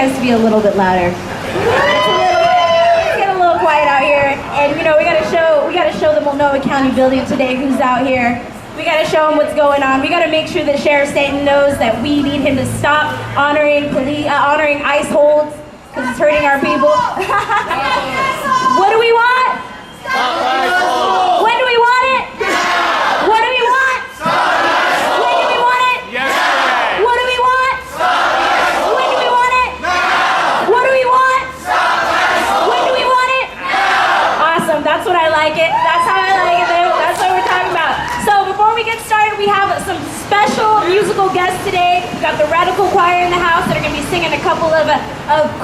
guys to be a little bit louder. Let's get a little quiet out here. And you know, we gotta show the Multnomah County building today who's out here. We gotta show him what's going on. We gotta make sure that Sheriff Staton knows that we need him to stop honoring ICE holds because it's hurting our people. What do we want? Stop ICE holds. When do we want it? Now. What do we want? Stop ICE holds. When do we want it? Yesterday. What do we want? Stop ICE holds. When do we want it? Now. What do we want? Stop ICE holds. When do we want it? Now. Awesome. That's what I like it. That's how I like it. That's what we're talking about. So before we get started, we have some special musical guests today. We've got the Radical Choir in the house that are going to be singing a couple of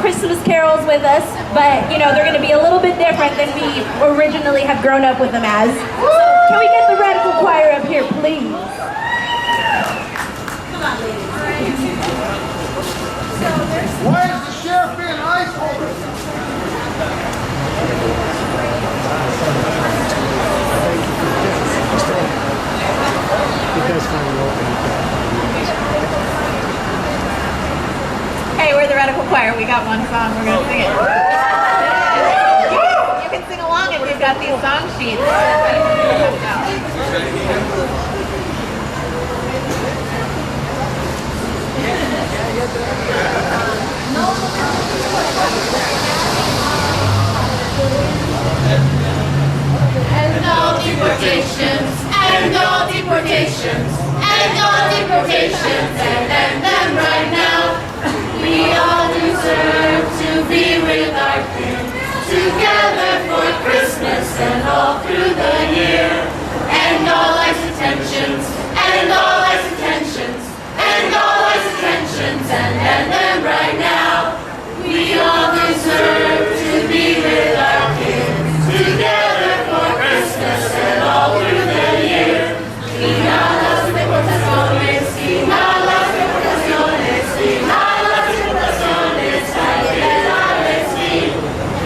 Christmas carols with us. But, you know, they're going to be a little bit different than we originally have grown up with them as. So can we get the Radical Choir up here, please? Come on, ladies. Why is the sheriff being ICE holder? Hey, we're the Radical Choir. We got one song. We're going to sing it. You can sing along if you've got these song sheets. And all deportations, and all deportations, and all deportations, and end them right now. We all deserve to be with our King, together for Christmas and all through the year. And all life's attentions, and all life's attentions, and all life's attentions, and end them right now. We all deserve to be with our King, together for Christmas and all through the year. Quina las deportaciones, quina las deportaciones, quina las deportaciones, hay que darles fin.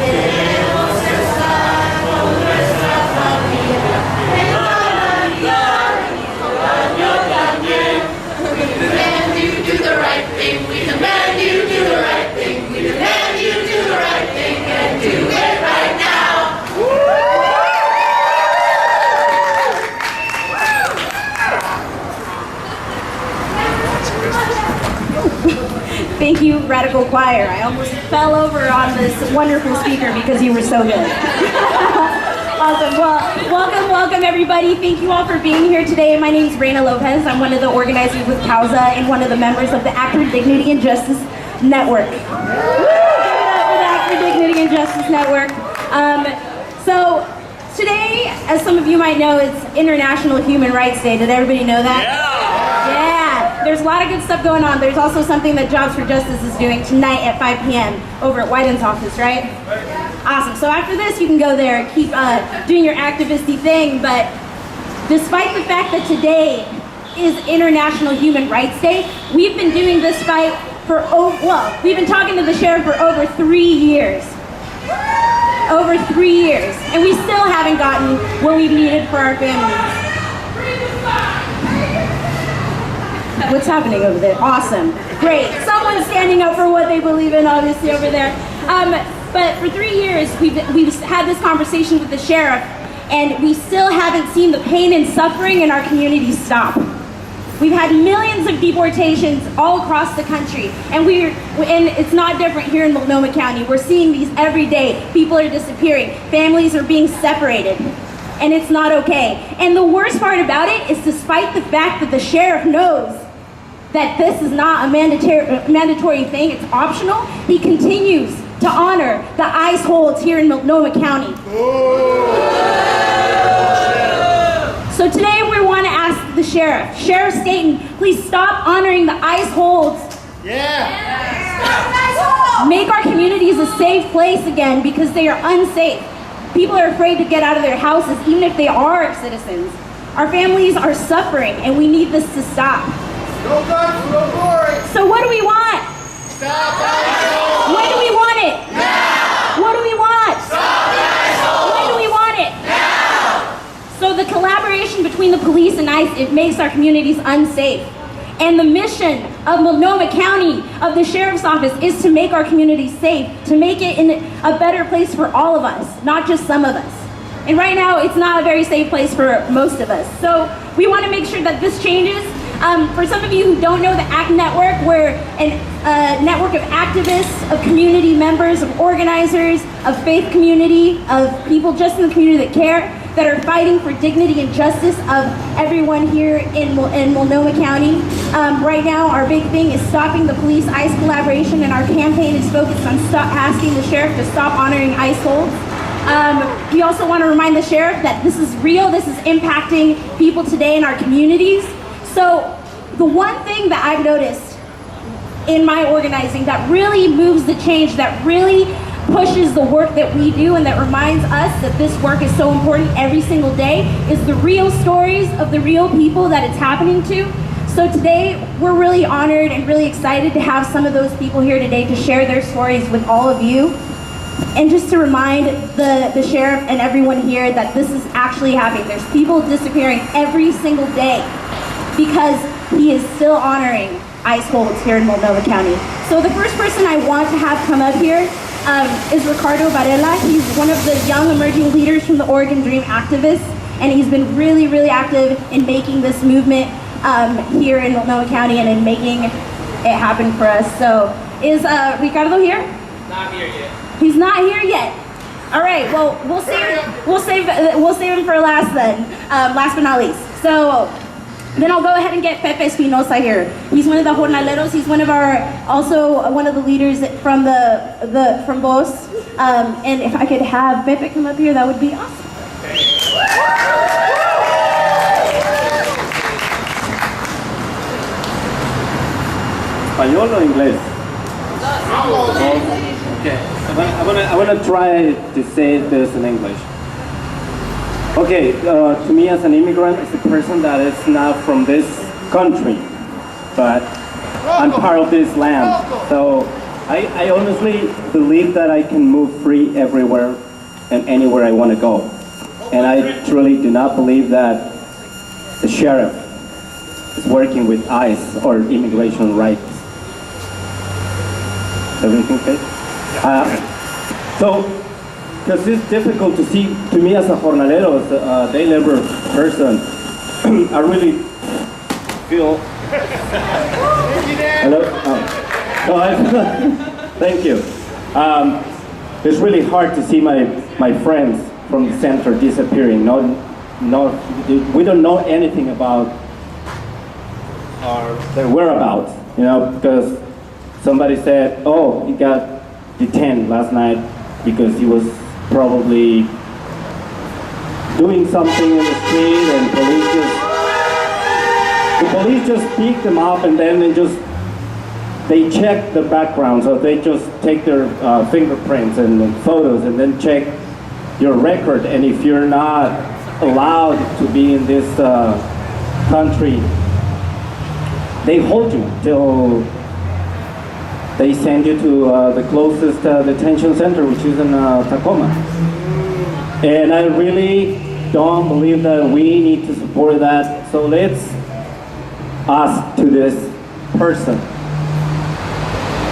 Queremos estar con nuestra familia en la Navidad y todo año también. We demand you do the right thing, we demand you do the right thing, we demand you do the right thing and do it right now. Thank you, Radical Choir. I almost fell over on this wonderful speaker because you were so good. Awesome. Well, welcome everybody. Thank you all for being here today. My name is Reina Lopez. I'm one of the organizers with Causa and one of the members of the Actor Dignity and Justice Network. Woo! Give it up for the Actor Dignity and Justice Network. So today, as some of you might know, it's International Human Rights Day. Did everybody know that? Yeah. There's a lot of good stuff going on. There's also something that Jobs for Justice is doing tonight at 5 p.m. over at Wyden's office, right? Awesome. So after this, you can go there and keep doing your activisty thing. But despite the fact that today is International Human Rights Day, we've been doing this fight for, we've been talking to the sheriff for over 3 years. Over 3 years. And we still haven't gotten what we've needed for our families. What's happening over there? Awesome. Great. Someone's standing up for what they believe in, obviously, over there. But for 3 years, we've had this conversation with the sheriff, and we still haven't seen the pain and suffering in our community stop. We've had millions of deportations all across the country, and it's not different here in Multnomah County. We're seeing these every day. People are disappearing. Families are being separated, and it's not okay. And the worst part about it is, despite the fact that the sheriff knows that this is not a mandatory thing, it's optional, he continues to honor the ICE holds here in Multnomah County. So today we want to ask the sheriff, Sheriff Staton, please stop honoring the ICE holds. Make our communities a safe place again, because they are unsafe. People are afraid to get out of their houses, even if they are citizens. Our families are suffering, and we need this to stop. No guns, no glory. So what do we want? Stop ICE holds. When do we want it? Now. What do we want? Stop ICE holds. When do we want it? Now. So the collaboration between the police and ICE, it makes our communities unsafe. And the mission of Multnomah County, of the Sheriff's Office, is to make our community safe, to make it in a better place for all of us, not just some of us. And right now, it's not a very safe place for most of us. So we want to make sure that this changes. For some of you who don't know the ACT Network, we're a network of activists, of community members, of organizers, of faith community, of people just in the community that care, that are fighting for dignity and justice of everyone here in Multnomah County. Right now, our big thing is stopping the police-ICE collaboration, and our campaign is focused on asking the sheriff to stop honoring ICE holds. We also want to remind the sheriff that this is real, this is impacting people today in our communities. So the one thing that I've noticed in my organizing that really moves the change, that really pushes the work that we do and that reminds us that this work is so important every single day, is the real stories of the real people that it's happening to. So today, we're really honored and really excited to have some of those people here today to share their stories with all of you. And just to remind the sheriff and everyone here that this is actually happening. There's people disappearing every single day because he is still honoring ICE holds here in Multnomah County. So the first person I want to have come up here is Ricardo Varela. He's one of the young emerging leaders from the Oregon Dream activists, and he's been really, really active in making this movement here in Multnomah County and in making it happen for us. So is Ricardo here? Not here yet. He's not here yet. All right. Well, we'll save him for last then. Last but not least. So then I'll go ahead and get Pepe Espinosa here. He's one of the jornaleros. He's one of the leaders from from BOS. And if I could have Pepe come up here, that would be awesome. ¿Español o inglés? Okay, I'm gonna try to say this in English. Okay, to me as an immigrant, as a person that is not from this country, but I'm part of this land. So I honestly believe that I can move free everywhere and anywhere I want to go. And I truly do not believe that the sheriff is working with ICE or immigration rights. Everything okay? So, because it's difficult to see, to me as a jornalero, as a day laborer person, I really feel... Hello? Thank you. It's really hard to see my friends from the center disappearing. We don't know anything about their whereabouts, because somebody said, oh, he got detained last night because he was probably doing something in the street, and the police just picked them up, and then they check the background, so they just take their fingerprints and photos and then check your record, and if you're not allowed to be in this country, they hold you till they send you to the closest detention center, which is in Tacoma. And I really don't believe that we need to support that. So let's ask to this person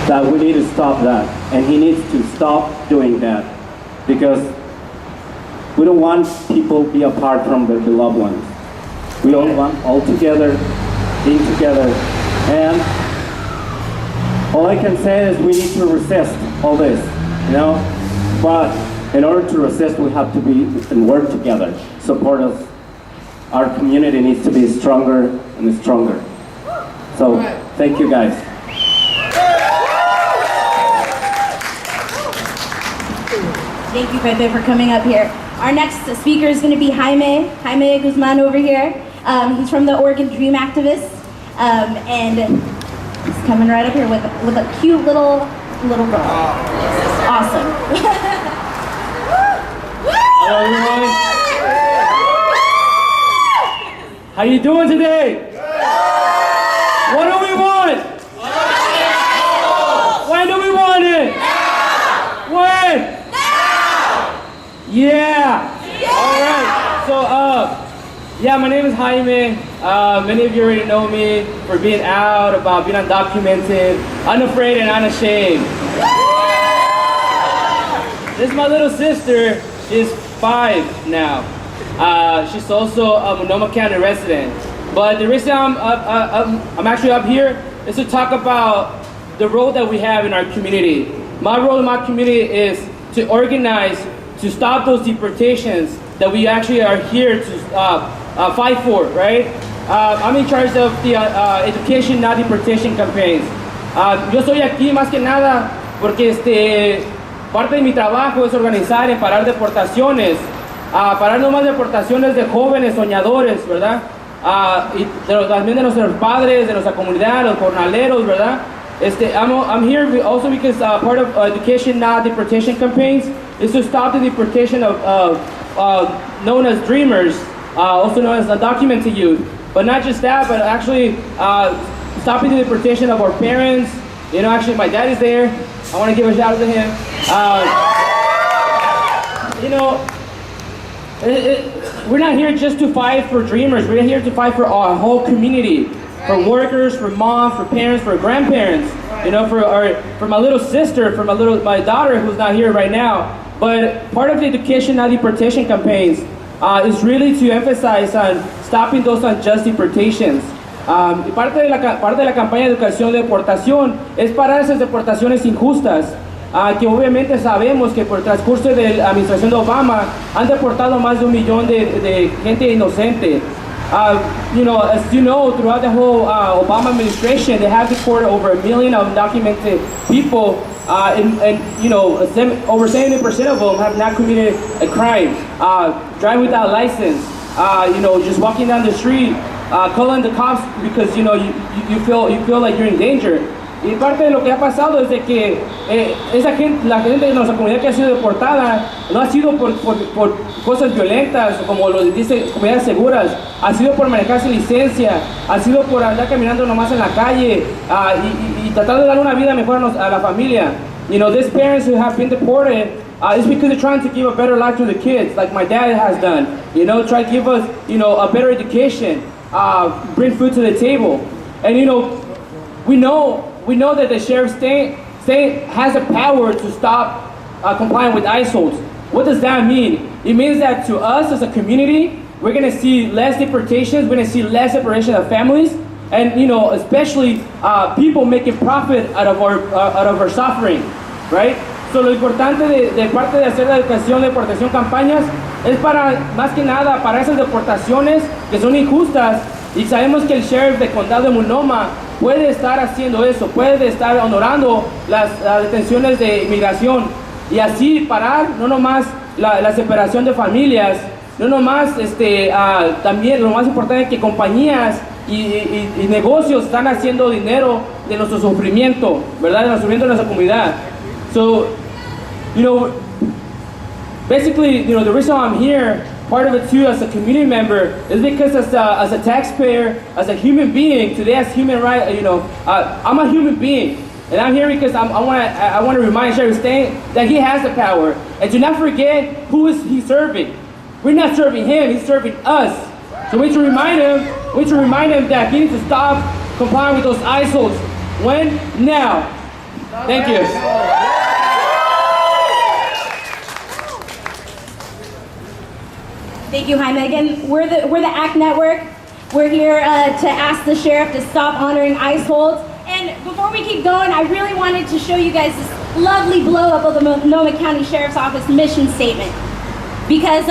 that we need to stop that. And he needs to stop doing that, because we don't want people to be apart from their beloved ones. We all want all together, being together. And all I can say is we need to resist all this, But in order to resist, we have to be and work together, support us. Our community needs to be stronger and stronger. So, thank you guys. Thank you, Pepe, for coming up here. Our next speaker is going to be Jaime Guzman over here. He's from the Oregon Dream activists, and he's coming right up here with a cute little girl. Awesome. Hello, everyone. How you doing today? What do we want? When do we want it? When? Yeah. All right. So, my name is Jaime. Many of you already know me for being out, about being undocumented, unafraid and unashamed. This is my little sister. She's 5 now. She's also a Multnomah County resident. But the reason I'm actually up here is to talk about the role that we have in our community. My role in my community is to organize to stop those deportations that we actually are here to fight for, right? I'm in charge of the education, not deportation campaigns. Yo estoy aquí más que nada porque parte de mi trabajo es organizar y parar deportaciones, parar no más deportaciones de jóvenes soñadores, ¿verdad? Y también de nuestros padres, de nuestra comunidad, los jornaleros, ¿verdad? I'm here also because part of education, not deportation campaigns is to stop the deportation of known as dreamers, also known as undocumented youth. But not just that, but actually stopping the deportation of our parents. You know, actually my dad is there. I want to give a shout out to him. You know, we're not here just to fight for dreamers. We're here to fight for our whole community, for workers, for moms, for parents, for grandparents. You know, for my little sister, for my daughter who's not here right now. But part of the education, not deportation campaigns is really to emphasize on stopping those unjust deportations. Y parte de la campaña de educación de deportación es parar esas deportaciones injustas, que obviamente sabemos que por el transcurso de la administración de Obama han deportado más de 1 millón de gente inocente. You know, as you know, throughout the whole Obama administration, they have deported over 1 million undocumented people, and you know, over 70% of them have not committed a crime. Driving without license, you know, just walking down the street, calling the cops because you know you feel like you're in danger. Y parte de lo que ha pasado es de que la gente de nuestra comunidad que ha sido deportada no ha sido por cosas violentas, como lo dicen comunidades seguras, ha sido por manejar sin licencia, ha sido por andar caminando nomás en la calle y tratar de dar una vida mejor a la familia. You know, these parents who have been deported is because they're trying to give a better life to the kids, like my dad has done. You know, try to give us, you know, a better education, bring food to the table. And you know, we know that the Sheriff Staton has the power to stop complying with ICE holds. What does that mean? It means that to us as a community, we're going to see less deportations, we're going to see less separation of families, and you know, especially people making profit out of our suffering, right? So lo importante de parte de hacer la educación de deportación campañas es para, más que nada, para esas deportaciones que son injustas, y sabemos que el sheriff del condado de Multnomah puede estar haciendo eso, puede estar honorando las detenciones de inmigración y así parar no nomás la separación de familias, no nomás también lo más importante es que compañías y negocios están haciendo dinero de nuestro sufrimiento, ¿verdad? De nuestro sufrimiento de nuestra comunidad. So, you know, basically, you know, the reason I'm here, part of it too, as a community member, is because as a taxpayer, as a human being, today as human right, you know, I'm a human being, and I'm here because I want to remind Sheriff Staton that he has the power, and to not forget who is he serving. We're not serving him; he's serving us. So we need to remind him that he needs to stop complying with those ICE holds. When? Now. Thank you. Thank you, Jaime. Again, we're the ACT Network. We're here to ask the sheriff to stop honoring ICE holds. And before we keep going, I really wanted to show you guys this lovely blow-up of the Multnomah County Sheriff's Office mission statement. Because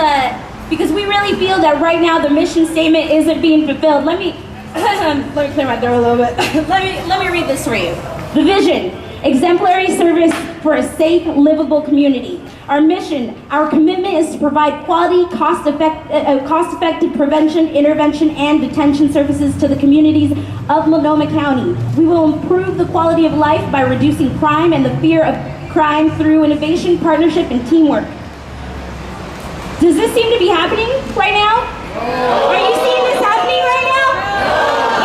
we really feel that right now the mission statement isn't being fulfilled. Let me clear my throat a little bit. let me read this for you. The vision: exemplary service for a safe, livable community. Our mission, our commitment is to provide quality, cost-effective prevention, intervention, and detention services to the communities of Multnomah County. We will improve the quality of life by reducing crime and the fear of crime through innovation, partnership, and teamwork. Does this seem to be happening right now? Are you seeing this happening right now?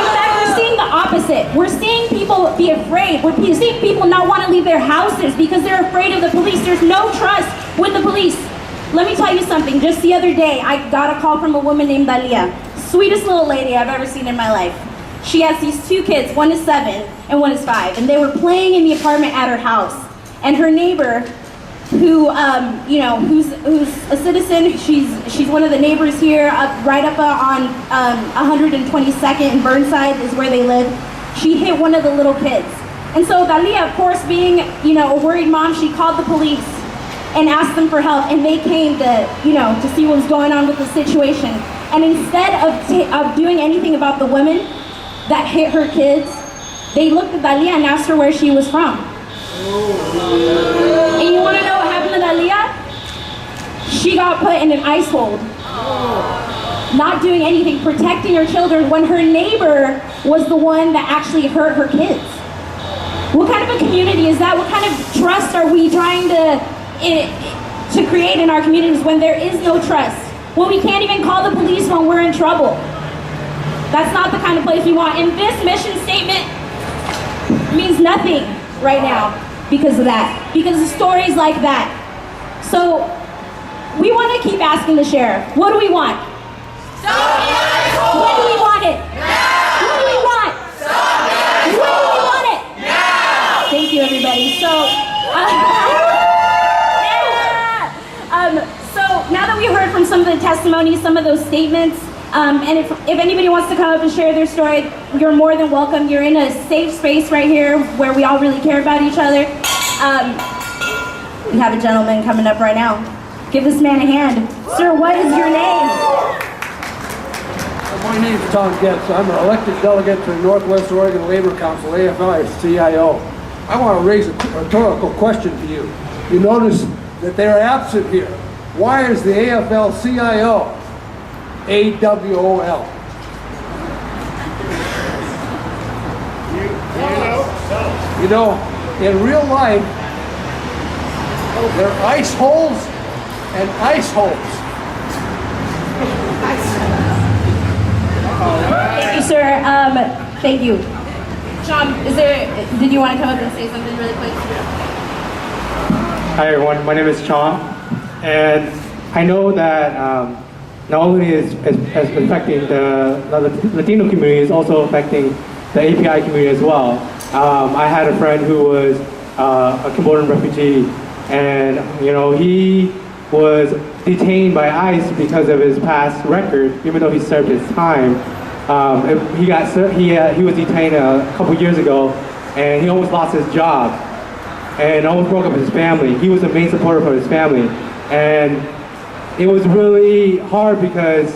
In fact, we're seeing the opposite. We're seeing people be afraid. We're seeing people not want to leave their houses because they're afraid of the police. There's no trust with the police. Let me tell you something. Just the other day, I got a call from a woman named Dalia. Sweetest little lady I've ever seen in my life. She has these 2 kids, one is 7 and one is 5, and they were playing in the apartment at her house. And her neighbor, who, who's a citizen, she's one of the neighbors here, right up on 122nd and Burnside is where they live. She hit one of the little kids. And so Dalia, of course, being, a worried mom, she called the police and asked them for help, and they came to see what was going on with the situation. And instead of doing anything about the woman that hit her kids, they looked at Dalia and asked her where she was from. And you want to know what happened to Dalia? She got put in an ICE hold. Not doing anything, protecting her children when her neighbor was the one that actually hurt her kids. What kind of a community is that? What kind of trust are we trying to create in our communities when there is no trust? When we can't even call the police when we're in trouble? That's not the kind of place we want. And this mission statement means nothing right now because of that. Because of stories like that. So we want to keep asking the sheriff, what do we want? When do we want it? Now! What do we want? When do we want it? Now! Thank you, everybody. So now that we heard from some of the testimonies, some of those statements, and if anybody wants to come up and share their story, you're more than welcome. You're in a safe space right here where we all really care about each other. We have a gentleman coming up right now. Give this man a hand. Sir, what is your name? My name is Tom Getz. I'm an elected delegate to the Northwest Oregon Labor Council, AFL-CIO. I want to raise a rhetorical question to you. You notice that they're absent here. Why is the AFL-CIO AWOL? You know, in real life, there are ice holes and ice holes. Thank you, sir. Thank you. Sean, did you want to come up and say something really quick? Hi everyone, my name is Sean, and I know that not only is affecting the Latino community, it's also affecting the API community as well. I had a friend who was a Cambodian refugee, and he was detained by ICE because of his past record, even though he served his time. He was detained a couple years ago, and he almost lost his job, and almost broke up with his family. He was the main supporter for his family, and it was really hard because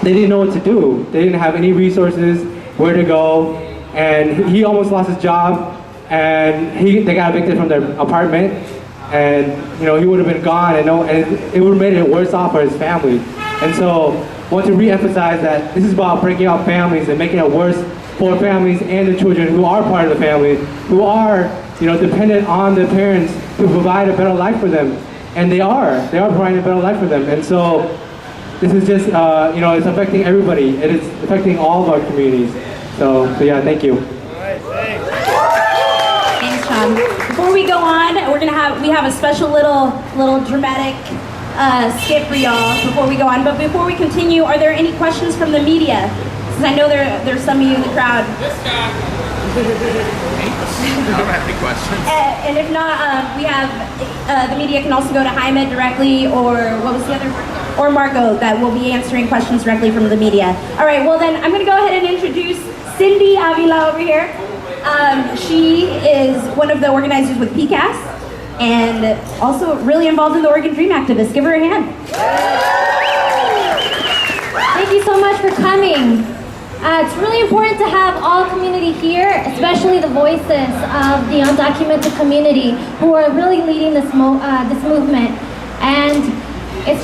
they didn't know what to do. They didn't have any resources, where to go, and he almost lost his job, and they got evicted from their apartment, and he would have been gone, and it would have made it worse off for his family. And so I want to re-emphasize that this is about breaking up families and making it worse for families and the children who are part of the family, who are dependent on their parents to provide a better life for them. And they are providing a better life for them. And so this is just, it's affecting everybody. It is affecting all of our communities. So yeah, thank you. Thanks, Sean. Before we go on, we have a special little dramatic skit for y'all before we go on. But before we continue, are there any questions from the media? Since I know there's some of you in the crowd. This guy. I don't have any questions. And if not, we have the media can also go to Jaime directly, or what was the other? Or Marco, that will be answering questions directly from the media. All right, well then I'm going to go ahead and introduce Cindy Avila over here. She is one of the organizers with PCAS and also really involved in the Oregon Dream Activists. Give her a hand. Thank you so much for coming. It's really important to have all community here, especially the voices of the undocumented community who are really leading this movement. And I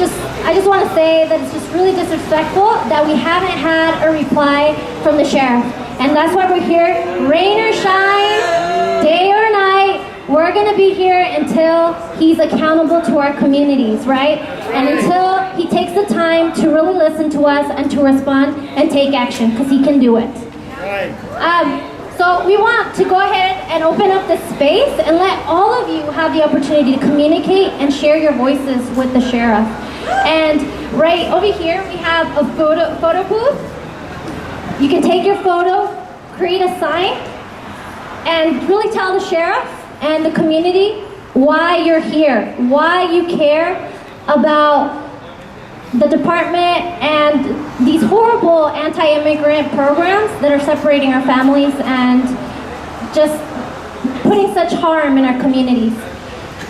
just want to say that it's just really disrespectful that we haven't had a reply from the sheriff. And that's why we're here, rain or shine, day or night, we're going to be here until he's accountable to our communities, right? And until he takes the time to really listen to us and to respond and take action, because he can do it. So we want to go ahead and open up the space and let all of you have the opportunity to communicate and share your voices with the sheriff. And right over here, we have a photo booth. You can take your photo, create a sign, and really tell the sheriff and the community why you're here, why you care about the department and these horrible anti-immigrant programs that are separating our families and just putting such harm in our communities.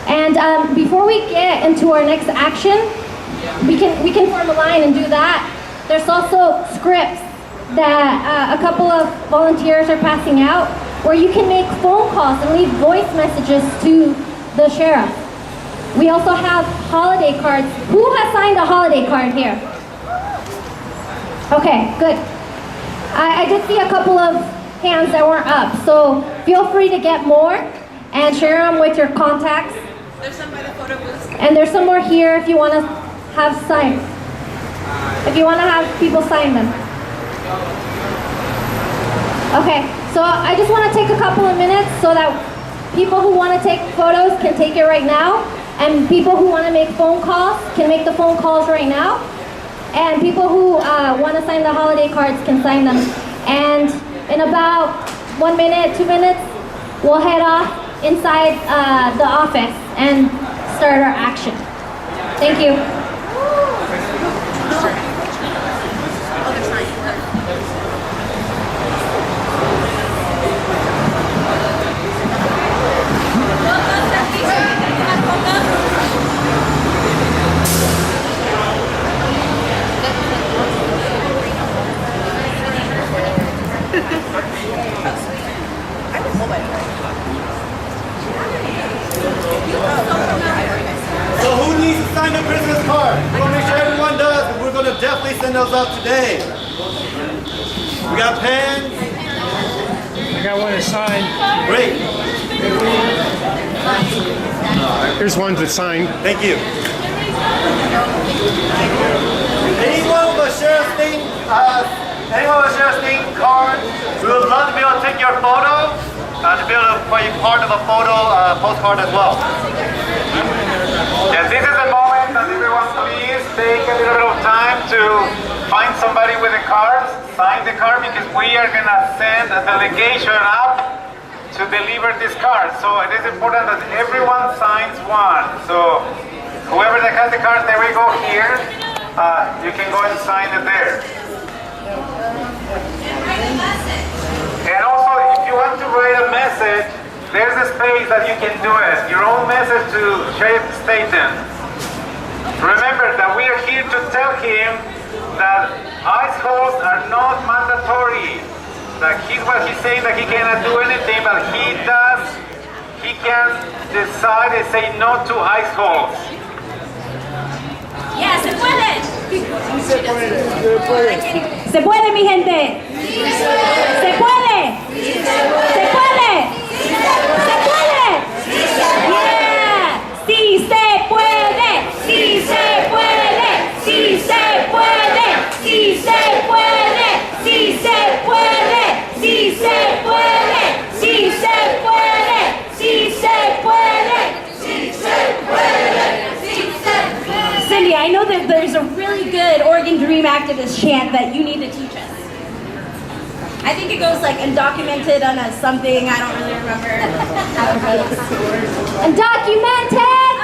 And before we get into our next action, we can form a line and do that. There's also scripts that a couple of volunteers are passing out where you can make phone calls and leave voice messages to the sheriff. We also have holiday cards. Who has signed a holiday card here? Okay, good. I did see a couple of hands that weren't up, so feel free to get more and share them with your contacts. There's some by the photo booth. And there's some more here if you want to have signed. If you want to have people sign them. Okay, so I just want to take a couple of minutes so that people who want to take photos can take it right now, and people who want to make phone calls can make the phone calls right now, and people who want to sign the holiday cards can sign them. And in about 1 minute, 2 minutes, we'll head off inside the office and start our action. Thank you. So who needs to sign the Christmas card? We're gonna make sure everyone does, but we're gonna definitely send those out today. We got pens. I got one to sign. Great. Here's one to sign. Thank you. Anyone with a Sheriff Staton, card, we would love to be able to take your photo, to be able to be part of a photo postcard as well. Yes, this is the moment that everyone please take a little bit of time to find somebody with a card, sign the card, because we are going to send a delegation up to deliver this card. So it is important that everyone signs one. So whoever that has the card, there we go here. You can go and sign it there. And also, if you want to write a message, there's a space that you can do it. Your own message to Sheriff Staton. Remember that we are here to tell him that ICE holds are not mandatory. That he's saying that he cannot do anything, but he can decide and say no to ICE holds. Yeah, se puede. Se puede, mi gente. Se puede. Se puede. Se puede. Yeah. Sí se puede. Sí se puede. Sí se puede. Sí se puede. Sí se puede. Sí se puede. Sí se puede. Sí se puede. Sí se puede. Cindy, I know that there's a really good Oregon Dream activist chant that you need to teach us. I think it goes like undocumented on a something, I don't really remember how it goes. Undocumented!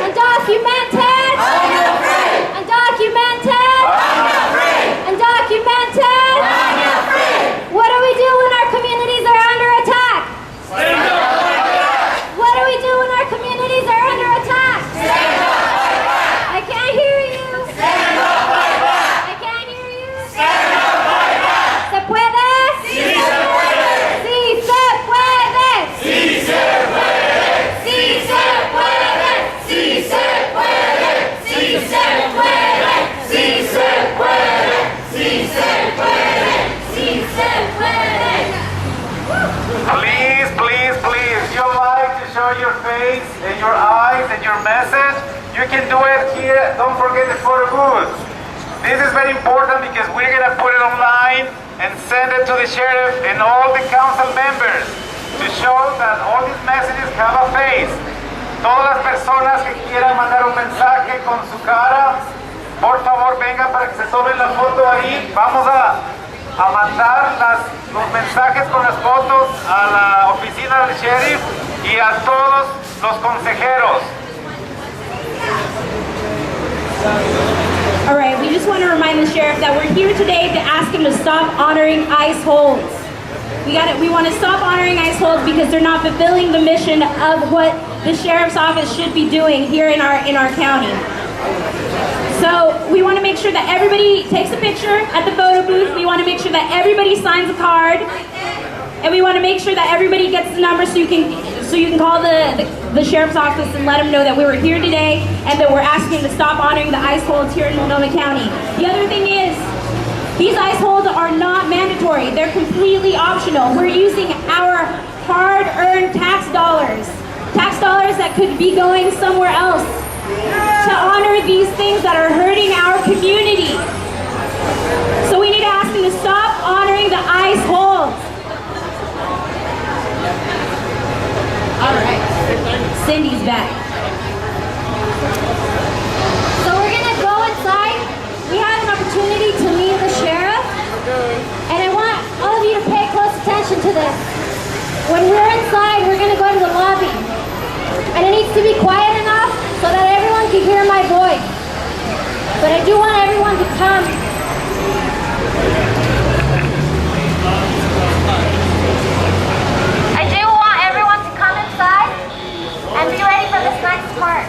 Undocumented! Undocumented! Undocumented! What do we do when our communities are under attack? What do we do when our communities are under attack? I can't hear you. I can't hear you. ¿Se puede? Sí se puede. Sí se puede. Sí se puede. Sí se puede. Sí se puede. Sí se puede. Sí se puede. Sí se puede. Sí se puede. Please, please, please, if you like to show your face and your eyes and your message, you can do it here. Don't forget the photo booth. This is very important because we're going to put it online and send it to the sheriff and all the council members. to show that all these messages have a face. Todas las personas que quieran mandar un mensaje con su cara, por favor vengan para que se tomen la foto ahí. Vamos a mandar los mensajes con las fotos a la oficina del sheriff y a todos los consejeros. All right, we just want to remind the sheriff that we're here today to ask him to stop honoring ICE holds. We want to stop honoring ICE holds because they're not fulfilling the mission of what the sheriff's office should be doing here in our county. So we want to make sure that everybody takes a picture at the photo booth. We want to make sure that everybody signs a card, and we want to make sure that everybody gets the number so you can call the sheriff's office and let them know that we were here today and that we're asking to stop honoring the ICE holds here in Multnomah County. The other thing is, these ICE holds are not mandatory. They're completely optional. We're using our hard-earned tax dollars that could be going somewhere else to honor these things that are hurting our community. So we need to ask them to stop honoring the ICE holds. All right, Cindy's back. So we're gonna go inside. We had an opportunity to meet the sheriff, and I want all of you to pay close attention to this. When we're inside, we're gonna go to the lobby, and it needs to be quiet enough so that everyone can hear my voice. But I do want everyone to come. I do want everyone to come inside and be ready for this next part.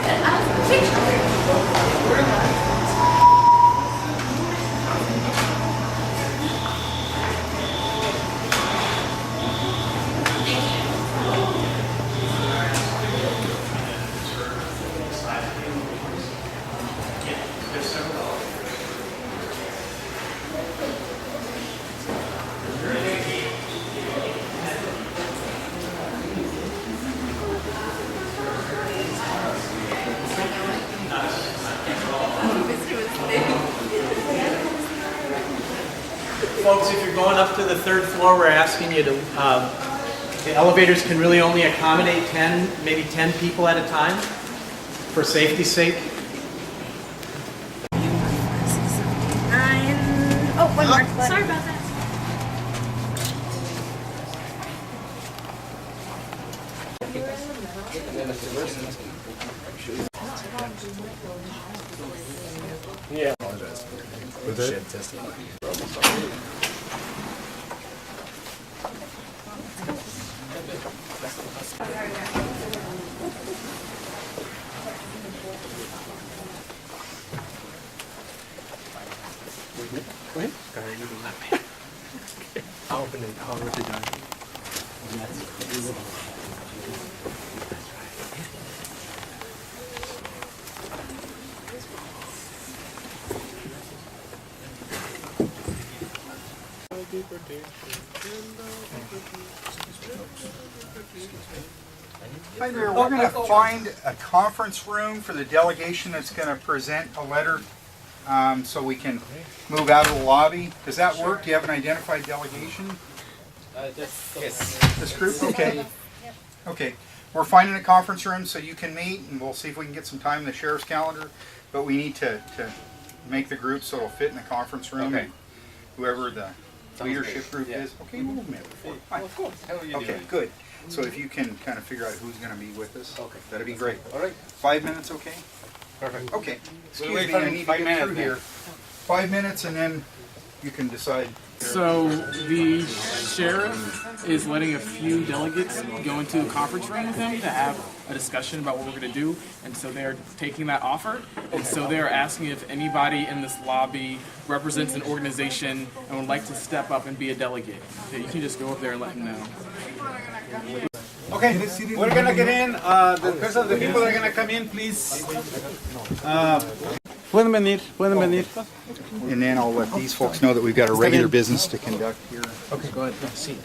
Folks, if you're going up to the third floor, we're asking you to, the elevators can really only accommodate maybe 10 people at a time for safety's sake. Oh, one more. Sorry about that. Yeah. I'll open it. I'll rip it down. Hi there, we're going to find a conference room for the delegation that's going to present a letter so we can move out of the lobby. Does that work? Do you have an identified delegation? Yes. This group? Okay. Okay. We're finding a conference room so you can meet, and we'll see if we can get some time in the sheriff's calendar. But we need to make the group so it'll fit in the conference room. Okay. Whoever the leadership group is. Okay, move a minute. Okay, good. So if you can kind of figure out who's going to be with us, that'd be great. All right. 5 minutes, okay? Perfect. Okay. Excuse wait me, for I need to 5 get minutes through here. 5 minutes, and then you can decide. So the sheriff is letting a few delegates go into a conference room with him to have a discussion about what we're going to do, and so they're taking that offer, and so they're asking if anybody in this lobby represents an organization and would like to step up and be a delegate. So you can just go up there and let them know. Okay, we're gonna get in. The people that are gonna come in, please. Pueden venir. And then I'll let these folks know that we've got a regular business to conduct here. Okay, go ahead. Have a seat.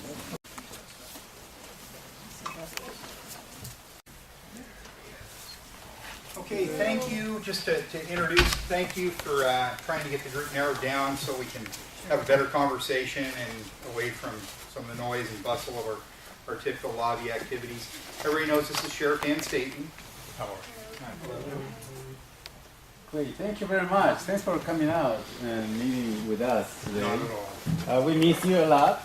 Okay, thank you. Just to introduce, thank you for trying to get the group narrowed down so we can have a better conversation and away from some of the noise and bustle of our typical lobby activities. Everybody knows this is Sheriff Dan Staton. Great, thank you very much. Thanks for coming out and meeting with us today. Not at all. We miss you a lot.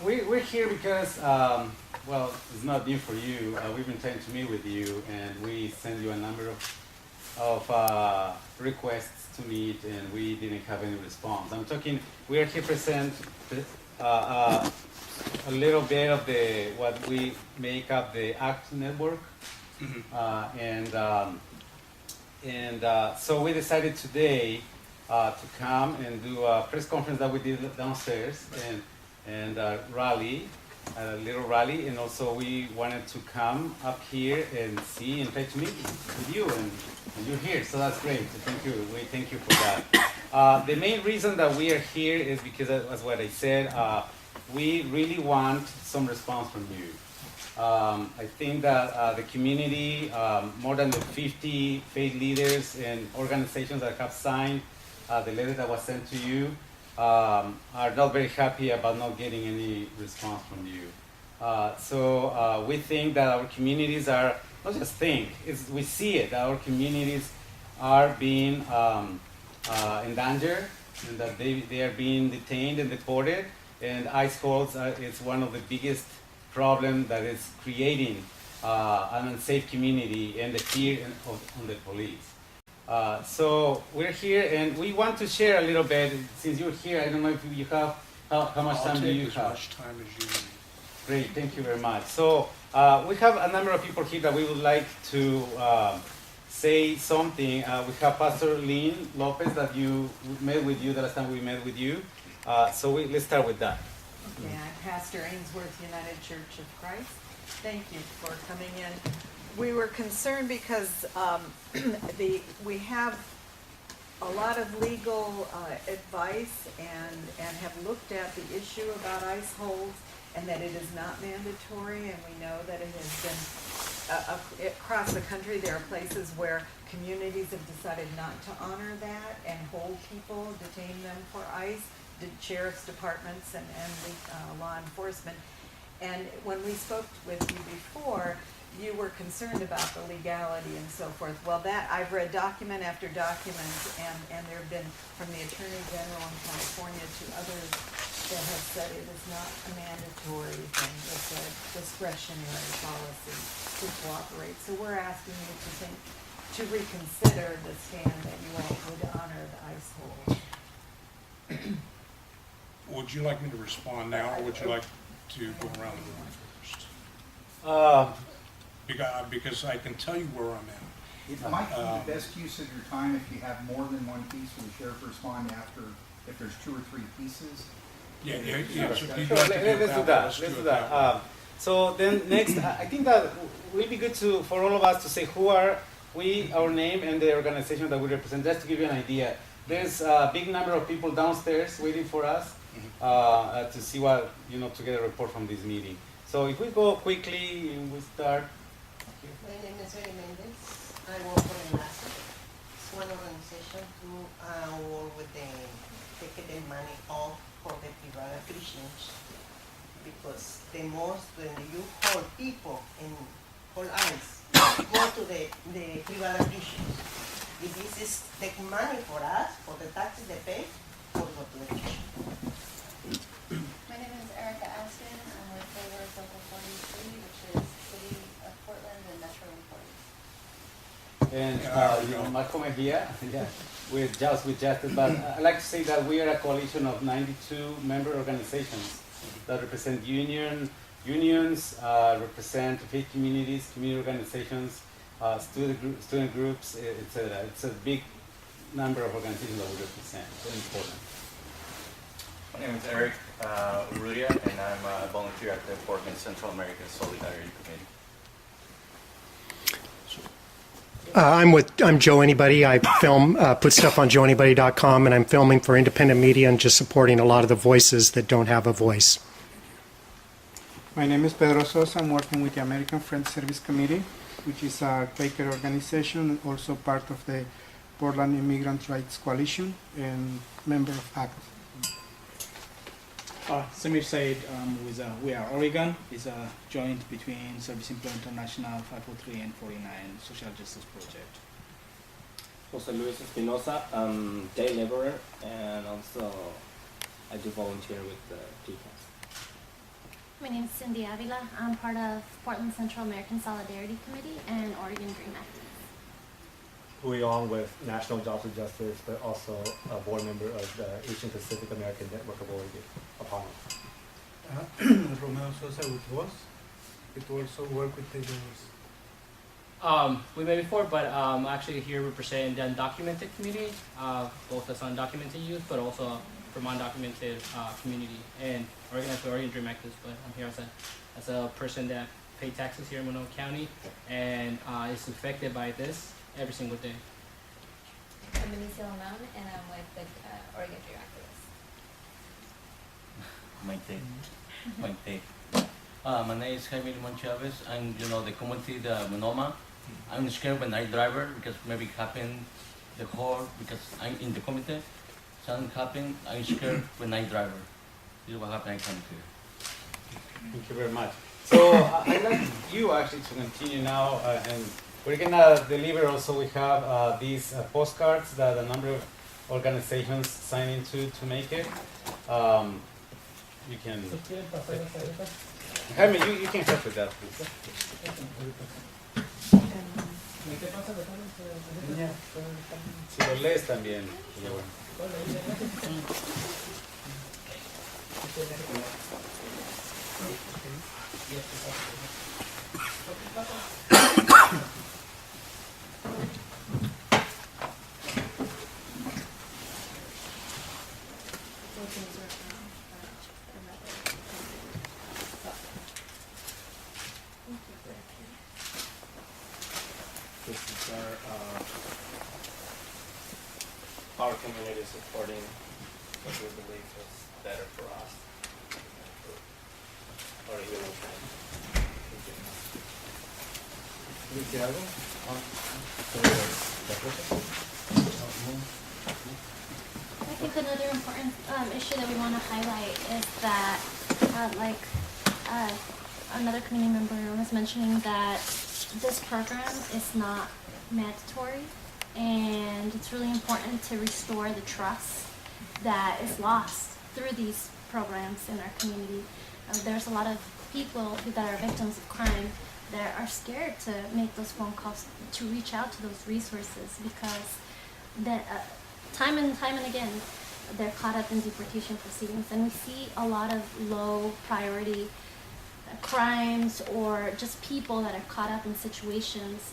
We're here because, well, it's not new for you. We've been trying to meet with you, and we sent you a number of requests to meet, and we didn't have any response. We are here present a little bit of what we make up the ACT network. So we decided today to come and do a press conference that we did downstairs and rally, a little rally, and also we wanted to come up here and see and try to meet with you, and you're here, so that's great. So thank you. We thank you for that. The main reason that we are here is because, as what I said, we really want some response from you. I think that the community, more than the 50 faith leaders and organizations that have signed the letter that was sent to you, are not very happy about not getting any response from you. So we think that our communities are, not just think, we see it, that our communities are being in danger, and that they are being detained and deported, and ICE holds is one of the biggest problem that is creating an unsafe community and the fear on the police. So we're here and we want to share a little bit. Since you're here, I don't know if you have, how much time do you have? As much time as you need. Great, thank you very much. So we have a number of people here that we would like to say something. We have Pastor Lynn Lopez that met with you the last time we met with you. So let's start with that. Okay, I'm Pastor Ainsworth, United Church of Christ. Thank you for coming in. We were concerned because we have a lot of legal advice and have looked at the issue about ICE holds and that it is not mandatory, and we know that it has been across the country. There are places where communities have decided not to honor that and hold people, detain them for ICE. The sheriff's departments and the law enforcement. And when we spoke with you before, you were concerned about the legality and so forth. Well, I've read document after document, and there have been from the Attorney General in California to others that have said it is not a mandatory thing. It's a discretionary policy to cooperate. So we're asking you to reconsider the stand that you all would honor the ICE hold. Would you like me to respond now, or would you like to go around the room first? Because I can tell you where I'm at. It might be the best use of your time if you have more than one piece for the sheriff to respond after, if there's 2 or 3 pieces. Yeah. Sure, let's do that. So then next, I think that it will be good for all of us to say who are we, our name, and the organization that we represent, just to give you an idea. There's a big number of people downstairs waiting for us to see what, to get a report from this meeting. So if we go quickly and we start. My name is Eri Mendez. I work for Enlace. It's one organization who work with taking the money off for the private Christians, because the most when you hold people in hold ICE go to the private Christians. If this is take money for us, for the taxes they pay, or go to the Christian. My name is Erica Aston. I'm with the Local 43, which is City of Portland and Metro Portland. And Marco Mejia, with Justice, but I'd like to say that we are a coalition of 92 member organizations that represent unions, represent faith communities, community organizations, student groups, etc. It's a big number of organizations that we represent. Very important. My name is Eric Urrutia, and I'm a volunteer at the Portland Central American Solidarity Committee. I'm Joe Anybody. I film, put stuff on joeanybody.com, and I'm filming for independent media and just supporting a lot of the voices that don't have a voice. My name is Pedro Sosa. I'm working with the American Friends Service Committee, which is a Quaker organization and also part of the Portland Immigrant Rights Coalition and member of ACT. Samir Said with We Are Oregon is a joint between Service Employee International 503 and 49 Social Justice Project. Jose Luis Espinosa, I'm day laborer, and also I do volunteer with the PCAS. My name is Cindy Avila. I'm part of Portland Central American Solidarity Committee and Oregon Dream Activists. Hui Ong with National Jobs for Justice, but also a board member of the Asian Pacific American Network of Oregon, APANO. Romeo Sosa with WAS. It also work with the We met before, but actually here representing the undocumented community, both as undocumented youth, but also from undocumented community, and organized by Oregon Dream Activists. But I'm here as a person that pay taxes here in Multnomah County and is affected by this every single day. I'm Benicio Lamont, and I'm with the Oregon Dream Activists. Maite. My name is Jaime Limon Chavez. I'm, the community, the Multnomah. I'm scared when I driver because maybe happen the whole, because I'm in the committee. Something happen, I'm scared when I driver. This is what happened, I come here. Thank you very much. So I'd like you actually to continue now, and we're gonna deliver also, we have these postcards that a number of organizations sign into to make it. You can, Jaime, you can help with that, please. Si lo lees también. This is our community supporting what we believe is better for us. Or even I think another important issue that we want to highlight is that, another community member was mentioning, that this program is not mandatory, and it's really important to restore the trust that is lost through these programs in our community. There's a lot of people that are victims of crime that are scared to make those phone calls, to reach out to those resources, because time and again they're caught up in deportation proceedings, and we see a lot of low priority crimes or just people that are caught up in situations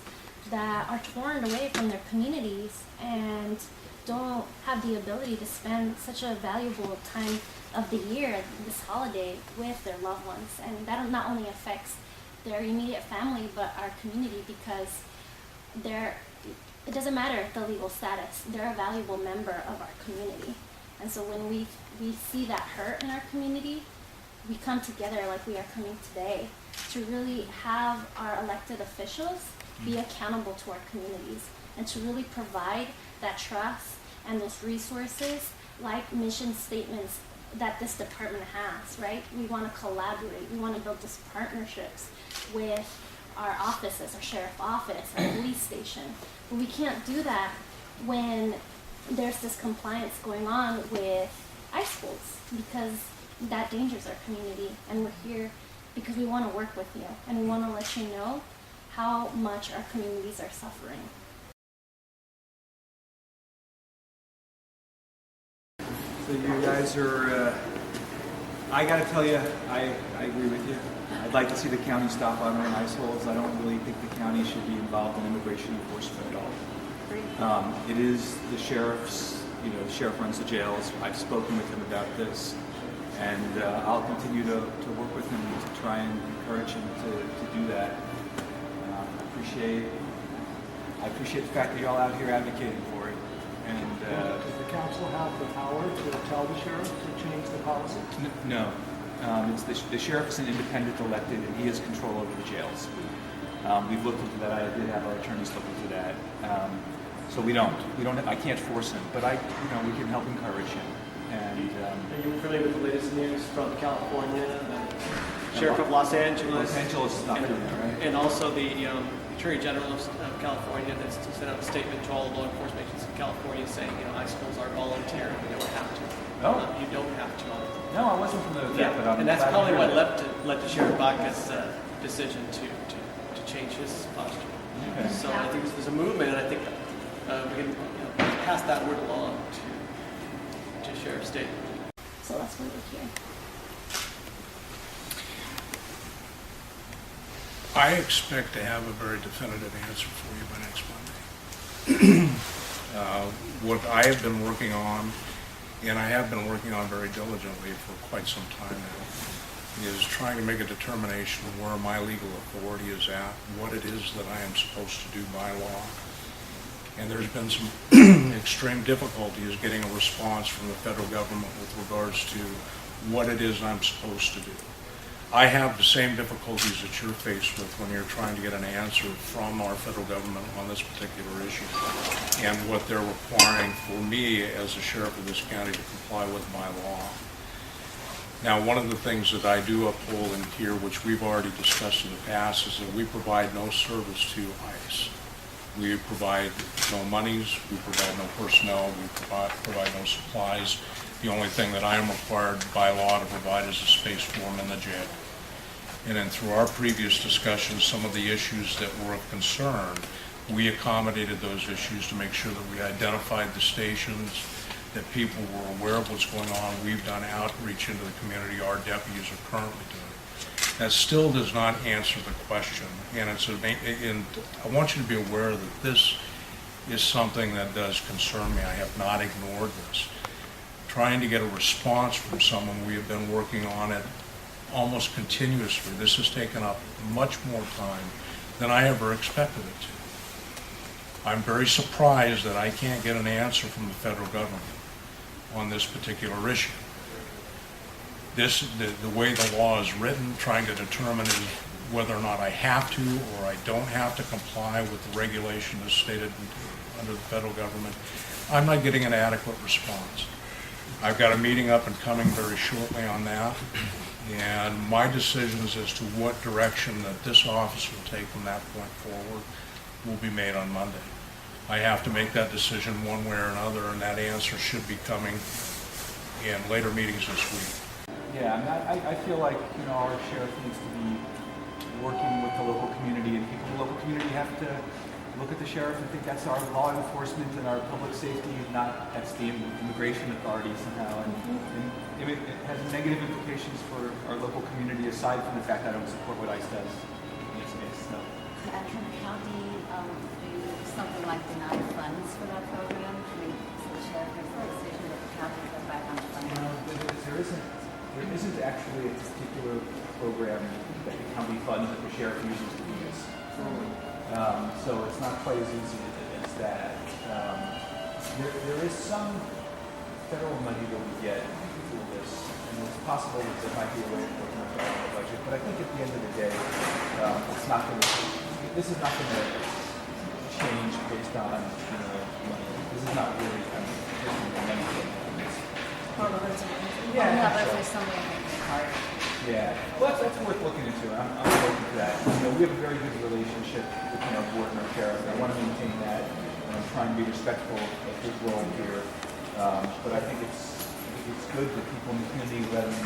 that are torn away from their communities and don't have the ability to spend such a valuable time of the year, this holiday, with their loved ones. And that not only affects their immediate family, but our community, because it doesn't matter the legal status, they're a valuable member of our community. And so when we see that hurt in our community, we come together like we are coming today to really have our elected officials be accountable to our communities and to really provide that trust and those resources like mission statements that this department has, right? We want to collaborate. We want to build these partnerships with our offices, our sheriff office, our police station. But we can't do that when there's this compliance going on with ICE schools, because that dangers our community. And we're here because we want to work with you, and we want to let you know how much our communities are suffering. So you guys are, I gotta tell you, I agree with you. I'd like to see the county stop honoring ICE holds. I don't really think the county should be involved in immigration enforcement at all. It is the sheriff's, the sheriff runs the jails. I've spoken with him about this, and I'll continue to work with him to try and encourage him to do that. I appreciate the fact that you're all out here advocating for it. And does the council have the power to tell the sheriff to change the policy? No. It's the sheriff is an independent elected, and he has control over the jails. We've looked into that. I did have our attorneys look into that. So we don't. I can't force him, but we can help encourage him. And are you familiar with the latest news from California? The Sheriff of Los Angeles. Los Angeles is not doing that, right? And also the Attorney General of California that's sent out a statement to all the law enforcement agencies in California saying, ISILs are volunteer. You don't have to. Oh. You don't have to. No, I wasn't familiar with that, but I'm and that's glad to probably hear what that. led to Sheriff Baca's decision to change his posture. Okay. So I think there's a movement, and I think we can pass that word along to Sheriff Staton. So that's why we're here. I expect to have a very definitive answer for you by next Monday. What I have been working on, and I have been working on very diligently for quite some time now, is trying to make a determination of where my legal authority is at, what it is that I am supposed to do by law. And there's been some extreme difficulties getting a response from the federal government with regards to what it is I'm supposed to do. I have the same difficulties that you're faced with when you're trying to get an answer from our federal government on this particular issue and what they're requiring for me as the sheriff of this county to comply with my law. Now, one of the things that I do uphold in here, which we've already discussed in the past, is that we provide no service to ICE. We provide no monies, we provide no personnel, we provide no supplies. The only thing that I am required by law to provide is a space for them in the jail. And then through our previous discussions, some of the issues that were of concern, we accommodated those issues to make sure that we identified the stations, that people were aware of what's going on. We've done outreach into the community. Our deputies are currently doing it. That still does not answer the question. And I want you to be aware that this is something that does concern me. I have not ignored this. Trying to get a response from someone, we have been working on it almost continuously. This has taken up much more time than I ever expected it to. I'm very surprised that I can't get an answer from the federal government on this particular issue. The way the law is written, trying to determine is whether or not I have to or I don't have to comply with the regulation as stated under the federal government. I'm not getting an adequate response. I've got a meeting up and coming very shortly on that, and my decisions as to what direction that this office will take from that point forward will be made on Monday. I have to make that decision one way or another, and that answer should be coming in later meetings this week. Yeah, I feel like our sheriff needs to be working with the local community, and people in the local community have to look at the sheriff and think that's our law enforcement and our public safety, not that's the immigration authority somehow. And it has negative implications for our local community aside from the fact I don't support what ICE does in this case. So. Can the county do something like deny funds for that program? I mean, so the sheriff has the decision that the county goes back on the funding? There isn't actually a particular program that the county funds that the sheriff uses to do this. So it's not quite as easy as that. There is some federal money that we get for this, and it's possible that there might be a way to work on the budget. But I think at the end of the day, it's not going to. This is not going to change based on money. This is not really anything. Yeah, well, that's worth looking into. I'm open to that. We have a very good relationship with board and our sheriff. I want to maintain that. I'm trying to be respectful of his role here. But I think it's good that people in the community let them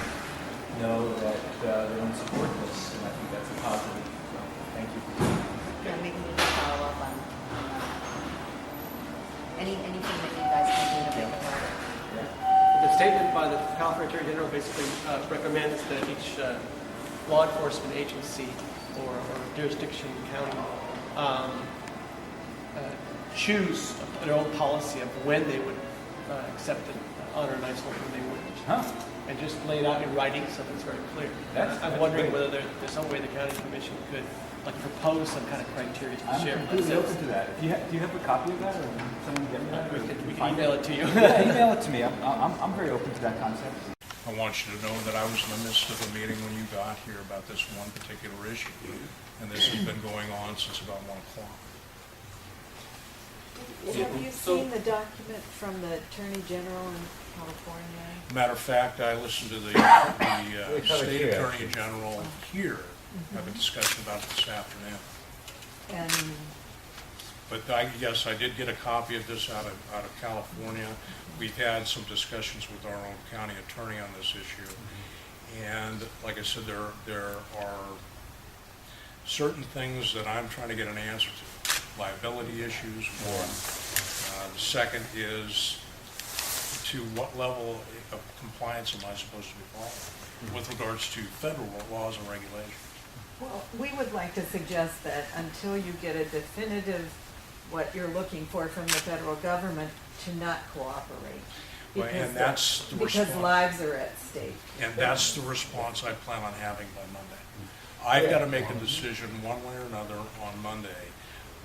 know that they don't support this, and I think that's a positive. So, thank you. Yeah, maybe we can follow up on anything that you guys can do to make it work. The statement by the California Attorney General basically recommends that each law enforcement agency or jurisdiction county choose their own policy of when they would accept and honor an ICE when they wouldn't. And just lay it out in writing so that it's very clear. I'm wondering whether there's some way the county commission could propose some kind of criteria to the sheriff. I'm completely open to that. Do you have a copy of that, or can someone get me that? We can email it to you. Yeah, email it to me. I'm very open to that concept. I want you to know that I was in the midst of a meeting when you got here about this one particular issue, and this has been going on since about 1 o'clock. Have you seen the document from the Attorney General California? Matter of fact, I listened to the State Attorney General here have a discussion about it this afternoon. And But yes, I did get a copy of this out of California. We've had some discussions with our own county attorney on this issue. And like I said, there are certain things that I'm trying to get an answer to. Liability issues, one. The second is to what level of compliance am I supposed to be following with regards to federal laws and regulations. well, we would like to suggest that until you get a definitive what you're looking for from the federal government, to not cooperate. Well, and that's the because response. lives are at stake. And that's the response I plan on having by Monday. I've got to make a decision one way or another on Monday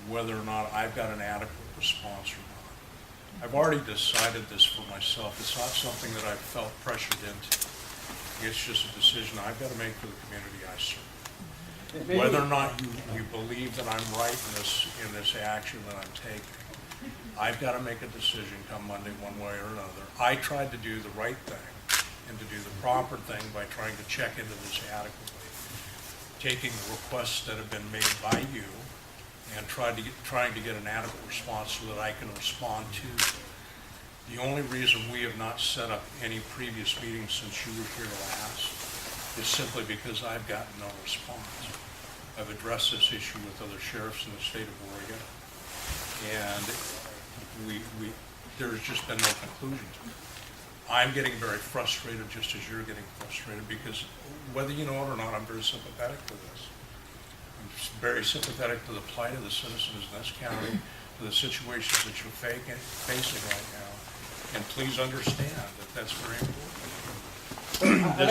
whether or not I've got an adequate response or not. I've already decided this for myself. It's not something that I've felt pressured into. It's just a decision I've got to make for the community I serve. Whether or not you believe that I'm right in this action that I'm taking, I've got to make a decision come Monday one way or another. I tried to do the right thing and to do the proper thing by trying to check into this adequately, taking the requests that have been made by you and trying to get an adequate response so that I can respond to them. The only reason we have not set up any previous meetings since you were here last is simply because I've gotten no response. I've addressed this issue with other sheriffs in the state of Oregon, and there's just been no conclusion to it. I'm getting very frustrated just as you're getting frustrated because whether you know it or not, I'm very sympathetic to this. I'm just very sympathetic to the plight of the citizens in this county, to the situations that you're facing right now. And please understand that that's very important. At the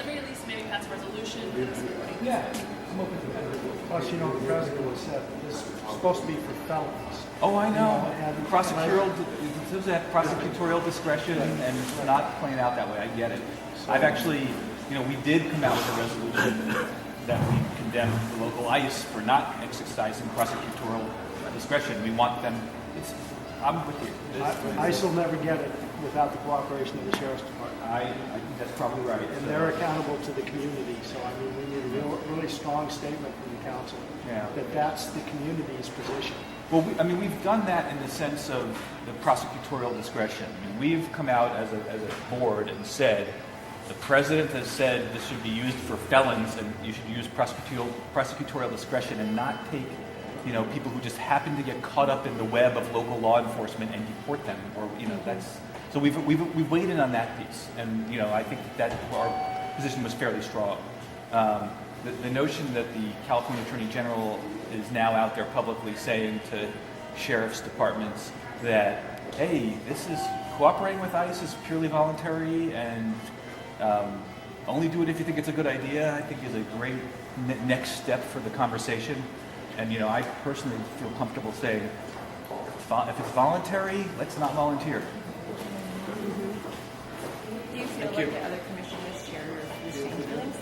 very least, maybe pass a resolution. Yeah, I'm open to that. Plus, you know, the president said this is supposed to be for felons. Oh, I know. And Prosecutorial discretion and not playing out that way. I get it. I've actually, we did come out with a resolution that we condemned the local ICE for not exercising prosecutorial discretion. We want them. I'm with you. ICE will never get it without the cooperation of the Sheriff's Department. I think that's probably right. And they're accountable to the community, so I mean, we need a really strong statement from the council that that's the community's position. Well, we've done that in the sense of the prosecutorial discretion. We've come out as a board and said, the president has said this should be used for felons and you should use prosecutorial discretion and not take, people who just happen to get caught up in the web of local law enforcement and deport them, or, that's... So we've weighed in on that piece, and I think that our position was fairly strong. The notion that the California Attorney General is now out there publicly saying to sheriff's departments that, hey, this is cooperating with ICE is purely voluntary, and only do it if you think it's a good idea, I think is a great next step for the conversation. And I personally feel comfortable saying, if it's voluntary, let's not volunteer. Do you feel like the other commissioners share your same feelings?